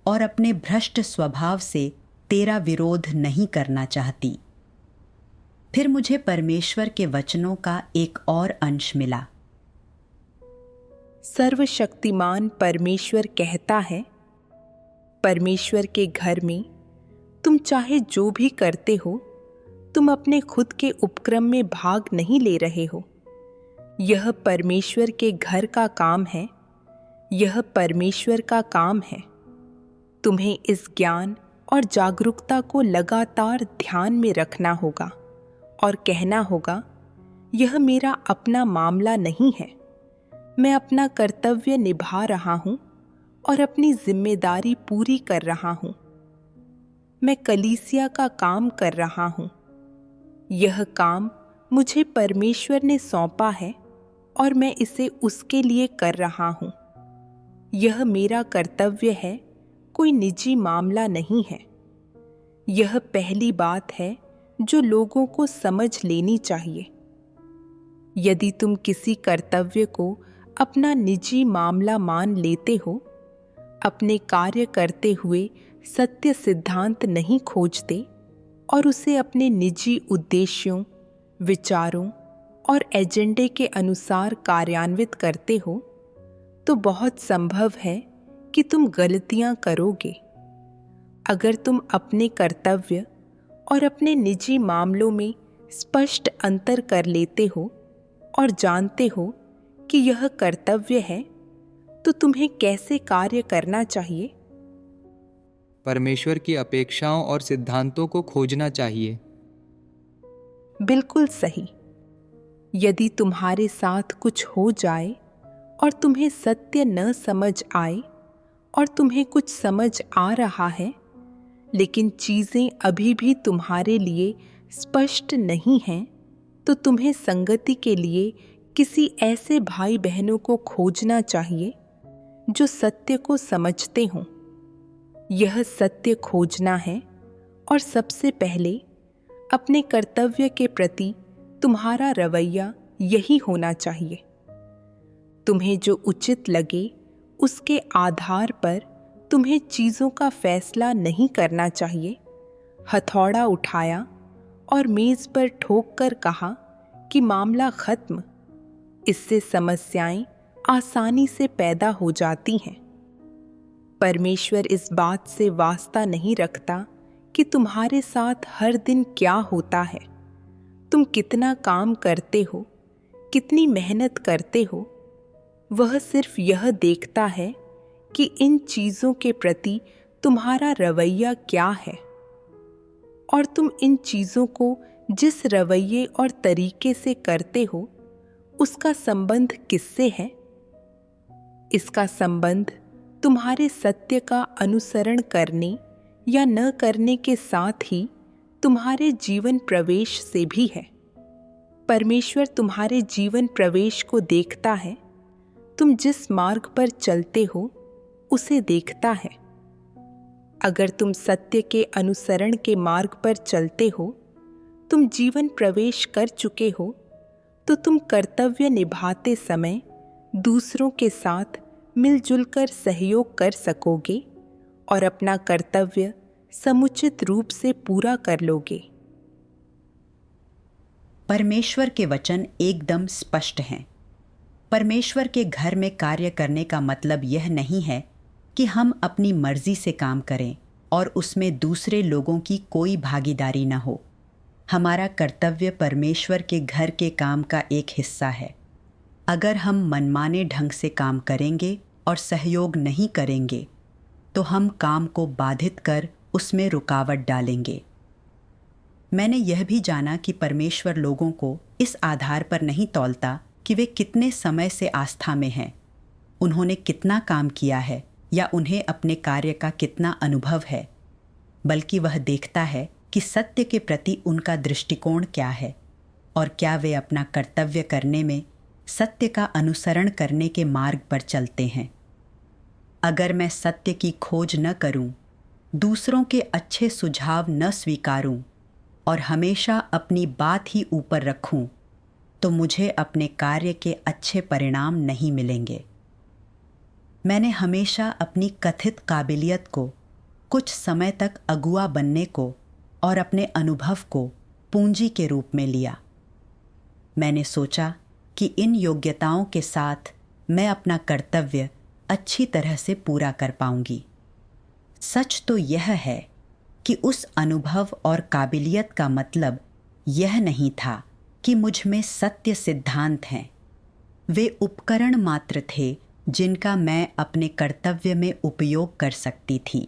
[SPEAKER 1] और अपने भ्रष्ट स्वभाव से तेरा विरोध नहीं करना चाहती। फिर मुझे परमेश्वर के वचनों का एक और अंश मिला।
[SPEAKER 2] सर्वशक्तिमान परमेश्वर कहता है, परमेश्वर के घर में तुम चाहे जो भी करते हो, तुम अपने खुद के उपक्रम में भाग नहीं ले रहे हो। यह परमेश्वर के घर का काम है, यह परमेश्वर का काम है। तुम्हें इस ज्ञान और जागरूकता को लगातार ध्यान में रखना होगा और कहना होगा, यह मेरा अपना मामला नहीं है। मैं अपना कर्तव्य निभा रहा हूँ और अपनी जिम्मेदारी पूरी कर रहा हूँ। मैं कलीसिया का काम कर रहा हूँ। यह काम मुझे परमेश्वर ने सौंपा है और मैं इसे उसके लिए कर रहा हूँ। यह मेरा कर्तव्य है, कोई निजी मामला नहीं है। यह पहली बात है जो लोगों को समझ लेनी चाहिए। यदि तुम किसी कर्तव्य को अपना निजी मामला मान लेते हो, अपने कार्य करते हुए सत्य सिद्धांत नहीं खोजते और उसे अपने निजी उद्देश्यों, विचारों और एजेंडे के अनुसार कार्यान्वित करते हो, तो बहुत संभव है कि तुम गलतियां करोगे। अगर तुम अपने कर्तव्य और अपने निजी मामलों में स्पष्ट अंतर कर लेते हो और जानते हो कि यह कर्तव्य है, तो तुम्हें कैसे कार्य करना चाहिए?
[SPEAKER 3] परमेश्वर की अपेक्षाओं और सिद्धांतों को खोजना चाहिए।
[SPEAKER 2] बिल्कुल सही। यदि तुम्हारे साथ कुछ हो जाए और तुम्हें सत्य न समझ आए और तुम्हें कुछ समझ आ रहा है, लेकिन चीज़ें अभी भी तुम्हारे लिए स्पष्ट नहीं हैं, तो तुम्हें संगति के लिए किसी ऐसे भाई बहनों को खोजना चाहिए जो सत्य को समझते हों। यह सत्य खोजना है और सबसे पहले अपने कर्तव्य के प्रति तुम्हारा रवैया यही होना चाहिए। तुम्हें जो उचित लगे उसके आधार पर तुम्हें चीज़ों का फैसला नहीं करना चाहिए। हथौड़ा उठाया और मेज़ पर ठोक कर कहा कि मामला खत्म। इससे समस्याएं आसानी से पैदा हो जाती हैं। परमेश्वर इस बात से वास्ता नहीं रखता कि तुम्हारे साथ हर दिन क्या होता है, तुम कितना काम करते हो, कितनी मेहनत करते हो। वह सिर्फ यह देखता है कि इन चीज़ों के प्रति तुम्हारा रवैया क्या है और तुम इन चीज़ों को जिस रवैये और तरीके से करते हो उसका संबंध किससे है। इसका संबंध तुम्हारे सत्य का अनुसरण करने या न करने के साथ ही तुम्हारे जीवन प्रवेश से भी है। परमेश्वर तुम्हारे जीवन प्रवेश को देखता है। तुम जिस मार्ग पर चलते हो उसे देखता है। अगर तुम सत्य के अनुसरण के मार्ग पर चलते हो, तुम जीवन प्रवेश कर चुके हो, तो तुम कर्तव्य निभाते समय दूसरों के साथ मिलजुल कर सहयोग कर सकोगे और अपना कर्तव्य समुचित रूप से पूरा कर लोगे।
[SPEAKER 1] परमेश्वर के वचन एकदम स्पष्ट हैं। परमेश्वर के घर में कार्य करने का मतलब यह नहीं है कि हम अपनी मर्जी से काम करें और उसमें दूसरे लोगों की कोई भागीदारी न हो। हमारा कर्तव्य परमेश्वर के घर के काम का एक हिस्सा है। अगर हम मनमाने ढंग से काम करेंगे और सहयोग नहीं करेंगे तो हम काम को बाधित कर उसमें रुकावट डालेंगे। मैंने यह भी जाना कि परमेश्वर लोगों को इस आधार पर नहीं तौलता कि वे कितने समय से आस्था में हैं, उन्होंने कितना काम किया है या उन्हें अपने कार्य का कितना अनुभव है, बल्कि वह देखता है कि सत्य के प्रति उनका दृष्टिकोण क्या है और क्या वे अपना कर्तव्य करने में सत्य का अनुसरण करने के मार्ग पर चलते हैं। अगर मैं सत्य की खोज न करूं, दूसरों के अच्छे सुझाव न स्वीकारूं और हमेशा अपनी बात ही ऊपर रखूं, तो मुझे अपने कार्य के अच्छे परिणाम नहीं मिलेंगे। मैंने हमेशा अपनी कथित काबिलियत को, कुछ समय तक अगुआ बनने को और अपने अनुभव को पूंजी के रूप में लिया। मैंने सोचा कि इन योग्यताओं के साथ मैं अपना कर्तव्य अच्छी तरह से पूरा कर पाऊंगी। सच तो यह है कि उस अनुभव और काबिलियत का मतलब यह नहीं था कि मुझ में सत्य सिद्धांत हैं। वे उपकरण मात्र थे जिनका मैं अपने कर्तव्य में उपयोग कर सकती थी।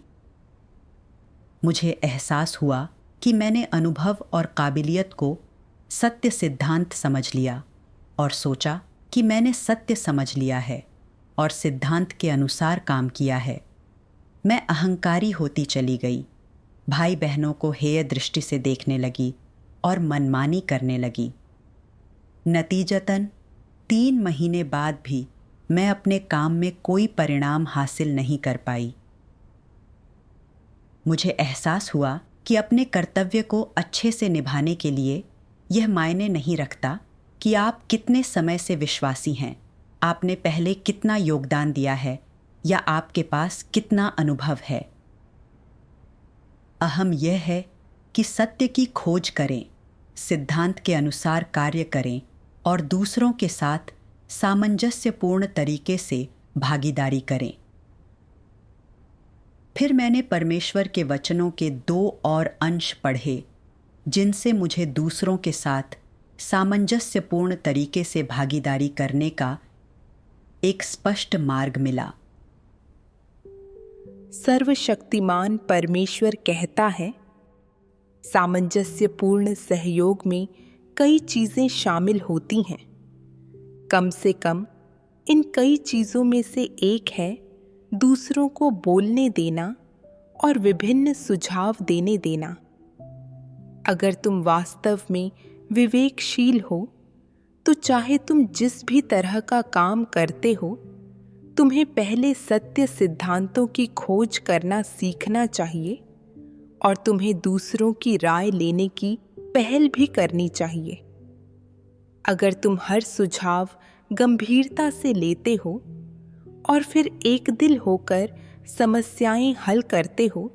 [SPEAKER 1] मुझे एहसास हुआ कि मैंने अनुभव और काबिलियत को सत्य सिद्धांत समझ लिया और सोचा कि मैंने सत्य समझ लिया है और सिद्धांत के अनुसार काम किया है। मैं अहंकारी होती चली गई, भाई बहनों को हेय दृष्टि से देखने लगी और मनमानी करने लगी। नतीजतन 3 महीने बाद भी मैं अपने काम में कोई परिणाम हासिल नहीं कर पाई। मुझे एहसास हुआ कि अपने कर्तव्य को अच्छे से निभाने के लिए यह मायने नहीं रखता कि आप कितने समय से विश्वासी हैं, आपने पहले कितना योगदान दिया है या आपके पास कितना अनुभव है। अहम यह है कि सत्य की खोज करें, सिद्धांत के अनुसार कार्य करें और दूसरों के साथ सामंजस्यपूर्ण तरीके से भागीदारी करें। फिर मैंने परमेश्वर के वचनों के 2 और अंश पढ़े जिनसे मुझे दूसरों के साथ सामंजस्यपूर्ण तरीके से भागीदारी करने का एक स्पष्ट मार्ग मिला।
[SPEAKER 2] सर्वशक्तिमान परमेश्वर कहता है, सामंजस्यपूर्ण सहयोग में कई चीज़ें शामिल होती हैं। कम से कम इन कई चीज़ों में से एक है दूसरों को बोलने देना और विभिन्न सुझाव देने देना। अगर तुम वास्तव में विवेकशील हो तो चाहे तुम जिस भी तरह का काम करते हो, तुम्हें पहले सत्य सिद्धांतों की खोज करना सीखना चाहिए और तुम्हें दूसरों की राय लेने की पहल भी करनी चाहिए। अगर तुम हर सुझाव गंभीरता से लेते हो और फिर एक दिल होकर समस्याएं हल करते हो,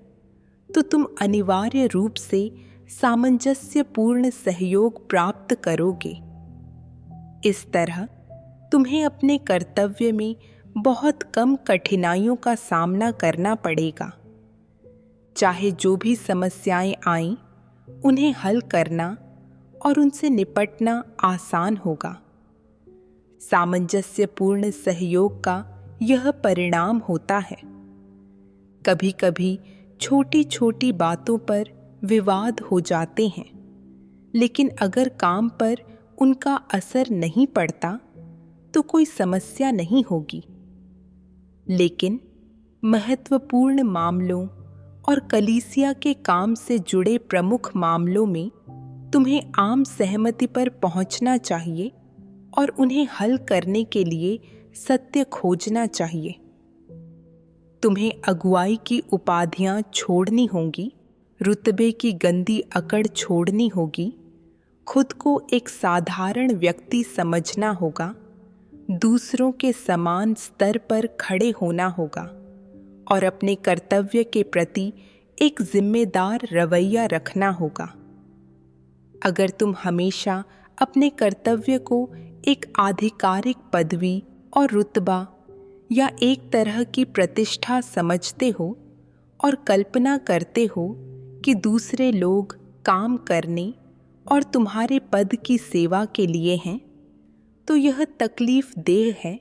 [SPEAKER 2] तो तुम अनिवार्य रूप से सामंजस्यपूर्ण सहयोग प्राप्त करोगे। इस तरह तुम्हें अपने कर्तव्य में बहुत कम कठिनाइयों का सामना करना पड़ेगा। चाहे जो भी समस्याएं आएं, उन्हें हल करना और उनसे निपटना आसान होगा। सामंजस्यपूर्ण सहयोग का यह परिणाम होता है। कभी कभी छोटी छोटी बातों पर विवाद हो जाते हैं, लेकिन अगर काम पर उनका असर नहीं पड़ता तो कोई समस्या नहीं होगी। लेकिन महत्वपूर्ण मामलों और कलीसिया के काम से जुड़े प्रमुख मामलों में तुम्हें आम सहमति पर पहुंचना चाहिए और उन्हें हल करने के लिए सत्य खोजना चाहिए। तुम्हें अगुवाई की उपाधियां छोड़नी होंगी, रुतबे की गंदी अकड़ छोड़नी होगी, खुद को एक साधारण व्यक्ति समझना होगा, दूसरों के समान स्तर पर खड़े होना होगा और अपने कर्तव्य के प्रति एक जिम्मेदार रवैया रखना होगा। अगर तुम हमेशा अपने कर्तव्य को एक आधिकारिक पदवी और रुतबा या एक तरह की प्रतिष्ठा समझते हो और कल्पना करते हो कि दूसरे लोग काम करने और तुम्हारे पद की सेवा के लिए हैं, तो यह तकलीफ देह है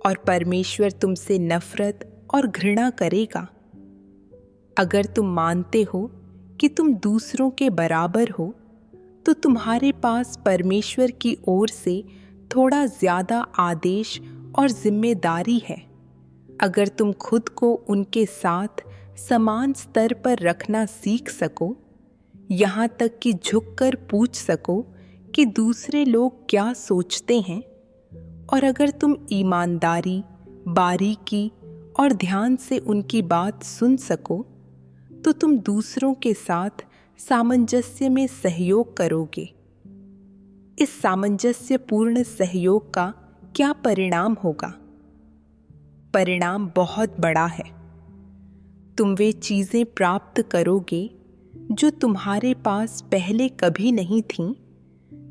[SPEAKER 2] और परमेश्वर तुमसे नफरत और घृणा करेगा। अगर तुम मानते हो कि तुम दूसरों के बराबर हो, तो तुम्हारे पास परमेश्वर की ओर से थोड़ा ज्यादा आदेश और जिम्मेदारी है। अगर तुम खुद को उनके साथ समान स्तर पर रखना सीख सको, यहाँ तक कि झुककर पूछ सको कि दूसरे लोग क्या सोचते हैं, और अगर तुम ईमानदारी, बारीकी और ध्यान से उनकी बात सुन सको, तो तुम दूसरों के साथ सामंजस्य में सहयोग करोगे। इस सामंजस्यपूर्ण सहयोग का क्या परिणाम होगा? परिणाम बहुत बड़ा है। तुम वे चीजें प्राप्त करोगे जो तुम्हारे पास पहले कभी नहीं थीं,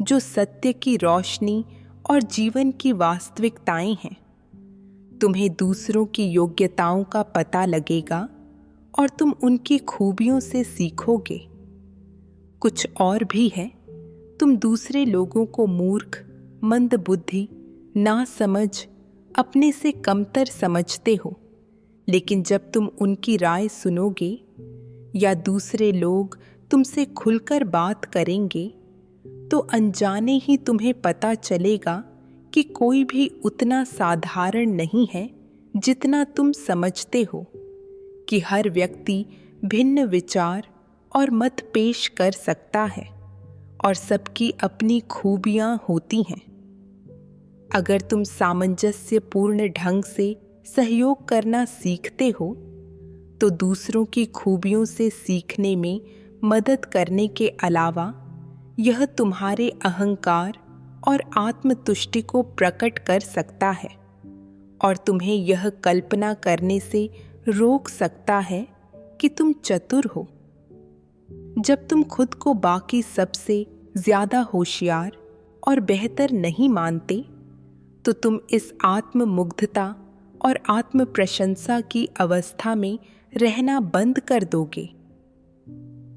[SPEAKER 2] जो सत्य की रोशनी और जीवन की वास्तविकताएं हैं। तुम्हें दूसरों की योग्यताओं का पता लगेगा और तुम उनकी खूबियों से सीखोगे। कुछ और भी है, तुम दूसरे लोगों को मूर्ख, मंदबुद्धि, नासमझ, अपने से कमतर समझते हो, लेकिन जब तुम उनकी राय सुनोगे या दूसरे लोग तुमसे खुलकर बात करेंगे, तो अनजाने ही तुम्हें पता चलेगा कि कोई भी उतना साधारण नहीं है जितना तुम समझते हो, कि हर व्यक्ति भिन्न विचार और मत पेश कर सकता है और सबकी अपनी खूबियां होती हैं। अगर तुम सामंजस्यपूर्ण ढंग से सहयोग करना सीखते हो, तो दूसरों की खूबियों से सीखने में मदद करने के अलावा यह तुम्हारे अहंकार और आत्मतुष्टि को प्रकट कर सकता है और तुम्हें यह कल्पना करने से रोक सकता है कि तुम चतुर हो। जब तुम खुद को बाकी सबसे ज्यादा होशियार और बेहतर नहीं मानते, तो तुम इस आत्ममुग्धता और आत्म प्रशंसा की अवस्था में रहना बंद कर दोगे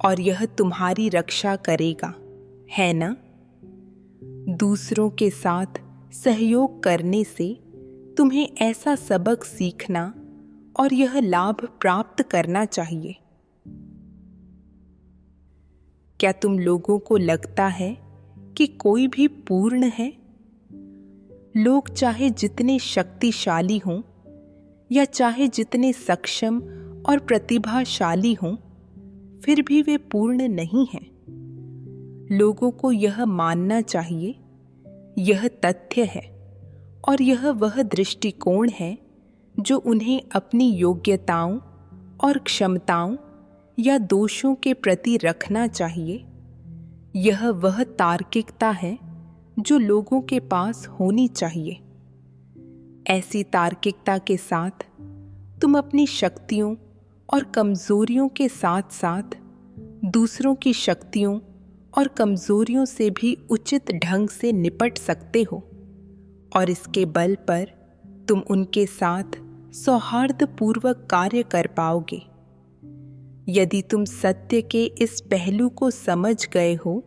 [SPEAKER 2] और यह तुम्हारी रक्षा करेगा, है ना? दूसरों के साथ सहयोग करने से तुम्हें ऐसा सबक सीखना और यह लाभ प्राप्त करना चाहिए। क्या तुम लोगों को लगता है कि कोई भी पूर्ण है? लोग चाहे जितने शक्तिशाली हों या चाहे जितने सक्षम और प्रतिभाशाली हों, फिर भी वे पूर्ण नहीं हैं। लोगों को यह मानना चाहिए यह तथ्य है और यह वह दृष्टिकोण है जो उन्हें अपनी योग्यताओं और क्षमताओं या दोषों के प्रति रखना चाहिए। यह वह तार्किकता है जो लोगों के पास होनी चाहिए। ऐसी तार्किकता के साथ तुम अपनी शक्तियों और कमजोरियों के साथ साथ दूसरों की शक्तियों और कमजोरियों से भी उचित ढंग से निपट सकते हो और इसके बल पर तुम उनके साथ सौहार्दपूर्वक कार्य कर पाओगे। यदि तुम सत्य के इस पहलू को समझ गए हो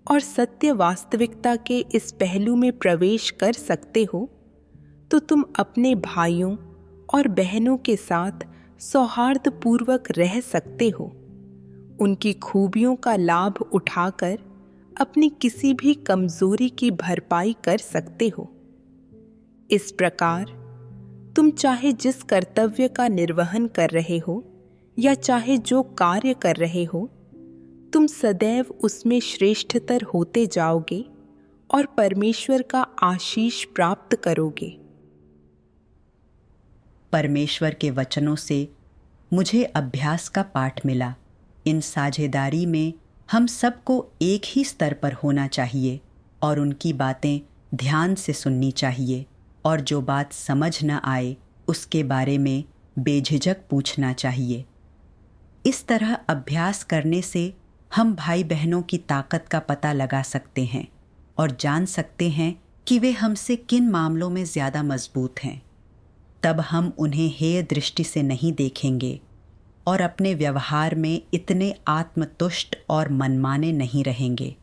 [SPEAKER 2] और सत्य वास्तविकता के इस पहलू में प्रवेश कर सकते हो तो तुम अपने भाइयों और बहनों के साथ सौहार्दपूर्वक रह सकते हो, उनकी खूबियों का लाभ उठाकर अपनी किसी भी कमजोरी की भरपाई कर सकते हो। इस प्रकार तुम चाहे जिस कर्तव्य का निर्वहन कर रहे हो या चाहे जो कार्य कर रहे हो, तुम सदैव उसमें श्रेष्ठतर होते जाओगे और परमेश्वर का आशीष प्राप्त करोगे।
[SPEAKER 1] परमेश्वर के वचनों से मुझे अभ्यास का पाठ मिला। इन साझेदारी में हम सबको एक ही स्तर पर होना चाहिए और उनकी बातें ध्यान से सुननी चाहिए और जो बात समझ न आए उसके बारे में बेझिझक पूछना चाहिए। इस तरह अभ्यास करने से हम भाई बहनों की ताकत का पता लगा सकते हैं और जान सकते हैं कि वे हमसे किन मामलों में ज़्यादा मजबूत हैं। तब हम उन्हें हेय दृष्टि से नहीं देखेंगे और अपने व्यवहार में इतने आत्मतुष्ट और मनमाने नहीं रहेंगे।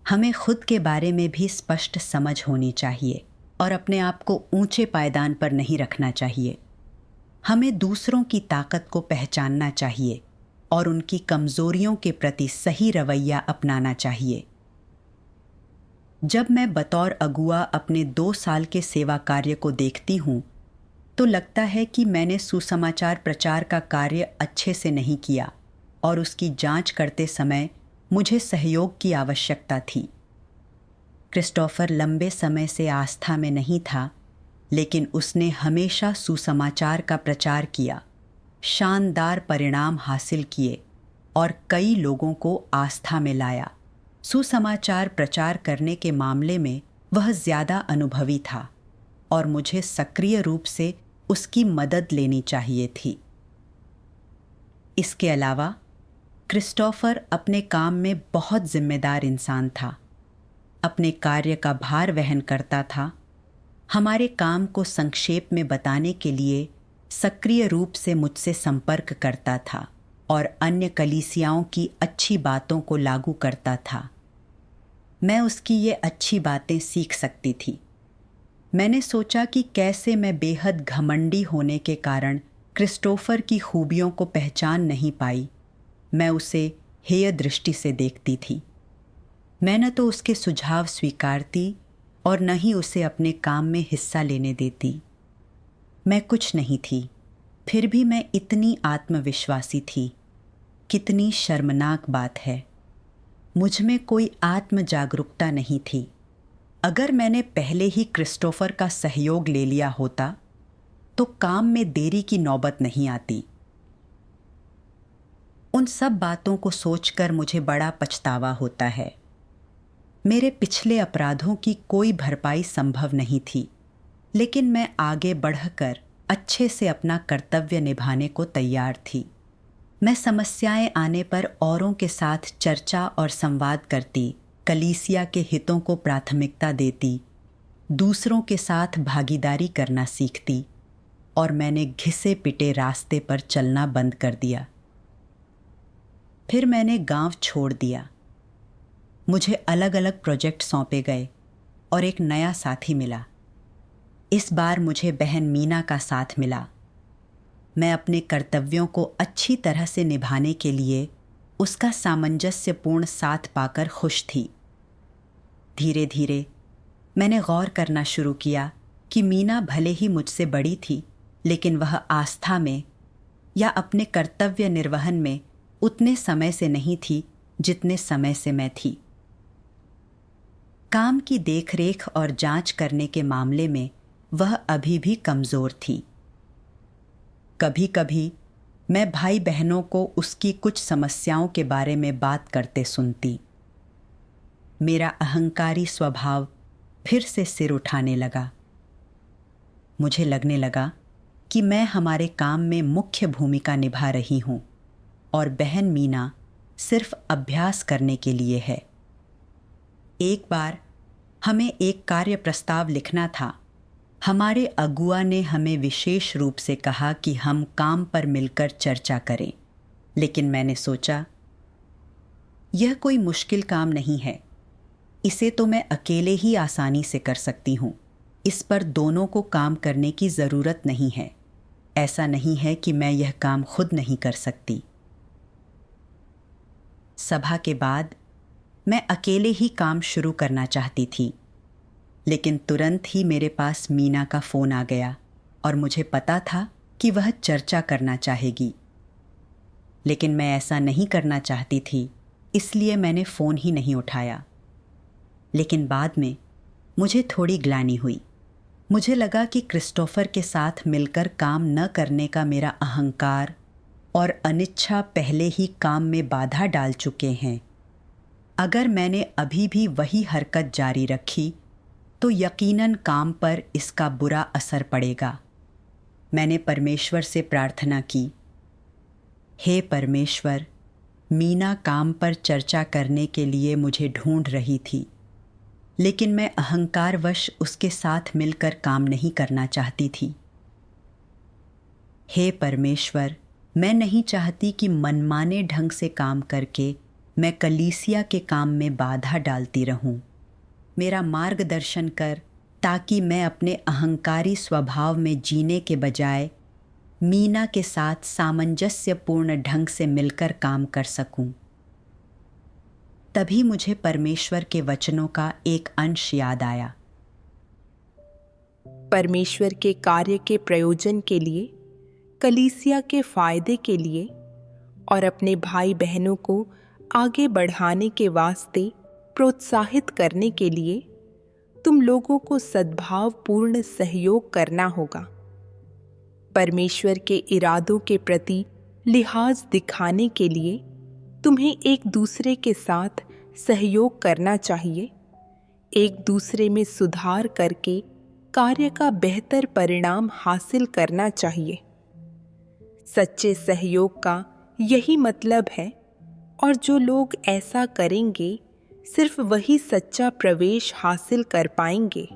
[SPEAKER 1] हमें खुद के बारे में भी स्पष्ट समझ होनी चाहिए और अपने आप को ऊंचे पायदान पर नहीं रखना चाहिए। हमें दूसरों की ताकत को पहचानना चाहिए और उनकी कमजोरियों के प्रति सही रवैया अपनाना चाहिए। जब मैं बतौर अगुआ अपने 2 साल के सेवा कार्य को देखती हूँ तो लगता है कि मैंने सुसमाचार प्रचार का कार्य अच्छे से नहीं किया और उसकी जांच करते समय मुझे सहयोग की आवश्यकता थी। क्रिस्टोफर लंबे समय से आस्था में नहीं था, लेकिन उसने हमेशा सुसमाचार का प्रचार किया, शानदार परिणाम हासिल किए और कई लोगों को आस्था में लाया। सुसमाचार प्रचार करने के मामले में वह ज़्यादा अनुभवी था और मुझे सक्रिय रूप से उसकी मदद लेनी चाहिए थी। इसके अलावा क्रिस्टोफर अपने काम में बहुत जिम्मेदार इंसान था, अपने कार्य का भार वहन करता था, हमारे काम को संक्षेप में बताने के लिए सक्रिय रूप से मुझसे संपर्क करता था और अन्य कलीसियाओं की अच्छी बातों को लागू करता था। मैं उसकी ये अच्छी बातें सीख सकती थी। मैंने सोचा कि कैसे मैं बेहद घमंडी होने के कारण क्रिस्टोफर की खूबियों को पहचान नहीं पाई। मैं उसे हेय दृष्टि से देखती थी। मैं न तो उसके सुझाव स्वीकारती और न ही उसे अपने काम में हिस्सा लेने देती। मैं कुछ नहीं थी, फिर भी मैं इतनी आत्मविश्वासी थी। कितनी शर्मनाक बात है। मुझ में कोई आत्म जागरूकता नहीं थी। अगर मैंने पहले ही क्रिस्टोफर का सहयोग ले लिया होता तो काम में देरी की नौबत नहीं आती। उन सब बातों को सोचकर मुझे बड़ा पछतावा होता है। मेरे पिछले अपराधों की कोई भरपाई संभव नहीं थी, लेकिन मैं आगे बढ़कर अच्छे से अपना कर्तव्य निभाने को तैयार थी। मैं समस्याएं आने पर औरों के साथ चर्चा और संवाद करती, कलीसिया के हितों को प्राथमिकता देती, दूसरों के साथ भागीदारी करना सीखती और मैंने घिसे पिटे रास्ते पर चलना बंद कर दिया। फिर मैंने गांव छोड़ दिया। मुझे अलग अलग प्रोजेक्ट सौंपे गए और एक नया साथी मिला। इस बार मुझे बहन मीना का साथ मिला। मैं अपने कर्तव्यों को अच्छी तरह से निभाने के लिए उसका सामंजस्यपूर्ण साथ पाकर खुश थी। धीरे धीरे मैंने गौर करना शुरू किया कि मीना भले ही मुझसे बड़ी थी, लेकिन वह आस्था में या अपने कर्तव्य निर्वहन में उतने समय से नहीं थी जितने समय से मैं थी। काम की देखरेख और जांच करने के मामले में वह अभी भी कमज़ोर थी। कभी कभी मैं भाई बहनों को उसकी कुछ समस्याओं के बारे में बात करते सुनती। मेरा अहंकारी स्वभाव फिर से सिर उठाने लगा। मुझे लगने लगा कि मैं हमारे काम में मुख्य भूमिका निभा रही हूँ और बहन मीना सिर्फ अभ्यास करने के लिए है। एक बार हमें एक कार्य प्रस्ताव लिखना था। हमारे अगुआ ने हमें विशेष रूप से कहा कि हम काम पर मिलकर चर्चा करें, लेकिन मैंने सोचा यह कोई मुश्किल काम नहीं है, इसे तो मैं अकेले ही आसानी से कर सकती हूँ। इस पर दोनों को काम करने की ज़रूरत नहीं है। ऐसा नहीं है कि मैं यह काम खुद नहीं कर सकती। सभा के बाद मैं अकेले ही काम शुरू करना चाहती थी, लेकिन तुरंत ही मेरे पास मीना का फ़ोन आ गया और मुझे पता था कि वह चर्चा करना चाहेगी। लेकिन मैं ऐसा नहीं करना चाहती थी, इसलिए मैंने फ़ोन ही नहीं उठाया। लेकिन बाद में मुझे थोड़ी ग्लानि हुई। मुझे लगा कि क्रिस्टोफर के साथ मिलकर काम न करने का मेरा अहंकार और अनिच्छा पहले ही काम में बाधा डाल चुके हैं। अगर मैंने अभी भी वही हरकत जारी रखी तो यकीनन काम पर इसका बुरा असर पड़ेगा। मैंने परमेश्वर से प्रार्थना की, हे परमेश्वर, मीना काम पर चर्चा करने के लिए मुझे ढूंढ रही थी, लेकिन मैं अहंकारवश उसके साथ मिलकर काम नहीं करना चाहती थी। हे परमेश्वर, मैं नहीं चाहती कि मनमाने ढंग से काम करके मैं कलीसिया के काम में बाधा डालती रहूं। मेरा मार्गदर्शन कर ताकि मैं अपने अहंकारी स्वभाव में जीने के बजाय मीना के साथ सामंजस्यपूर्ण ढंग से मिलकर काम कर सकूं। तभी मुझे परमेश्वर के वचनों का एक अंश याद आया।
[SPEAKER 2] परमेश्वर के कार्य के प्रयोजन के लिए, कलीसिया के फायदे के लिए और अपने भाई बहनों को आगे बढ़ाने के वास्ते प्रोत्साहित करने के लिए तुम लोगों को सद्भावपूर्ण सहयोग करना होगा। परमेश्वर के इरादों के प्रति लिहाज दिखाने के लिए तुम्हें एक दूसरे के साथ सहयोग करना चाहिए। एक दूसरे में सुधार करके कार्य का बेहतर परिणाम हासिल करना चाहिए। सच्चे सहयोग का यही मतलब है, और जो लोग ऐसा करेंगे सिर्फ वही सच्चा प्रवेश हासिल कर पाएंगे।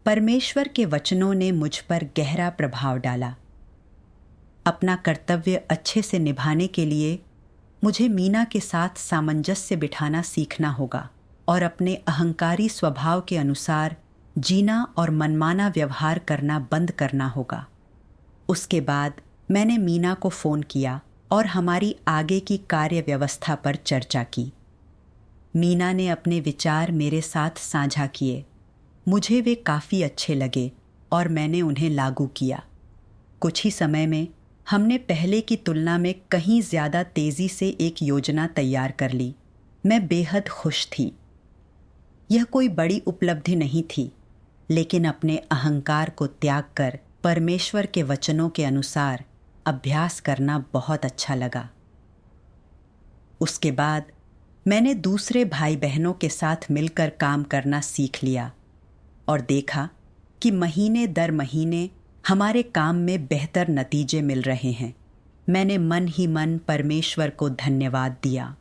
[SPEAKER 1] परमेश्वर के वचनों ने मुझ पर गहरा प्रभाव डाला। अपना कर्तव्य अच्छे से निभाने के लिए मुझे मीना के साथ सामंजस्य बिठाना सीखना होगा और अपने अहंकारी स्वभाव के अनुसार जीना और मनमाना व्यवहार करना बंद करना होगा। उसके बाद मैंने मीना को फ़ोन किया और हमारी आगे की कार्य व्यवस्था पर चर्चा की। मीना ने अपने विचार मेरे साथ साझा किए। मुझे वे काफ़ी अच्छे लगे और मैंने उन्हें लागू किया। कुछ ही समय में हमने पहले की तुलना में कहीं ज़्यादा तेज़ी से एक योजना तैयार कर ली। मैं बेहद खुश थी। यह कोई बड़ी उपलब्धि नहीं थी, लेकिन अपने अहंकार को त्याग कर परमेश्वर के वचनों के अनुसार अभ्यास करना बहुत अच्छा लगा। उसके बाद मैंने दूसरे भाई बहनों के साथ मिलकर काम करना सीख लिया और देखा कि महीने दर महीने हमारे काम में बेहतर नतीजे मिल रहे हैं। मैंने मन ही मन परमेश्वर को धन्यवाद दिया।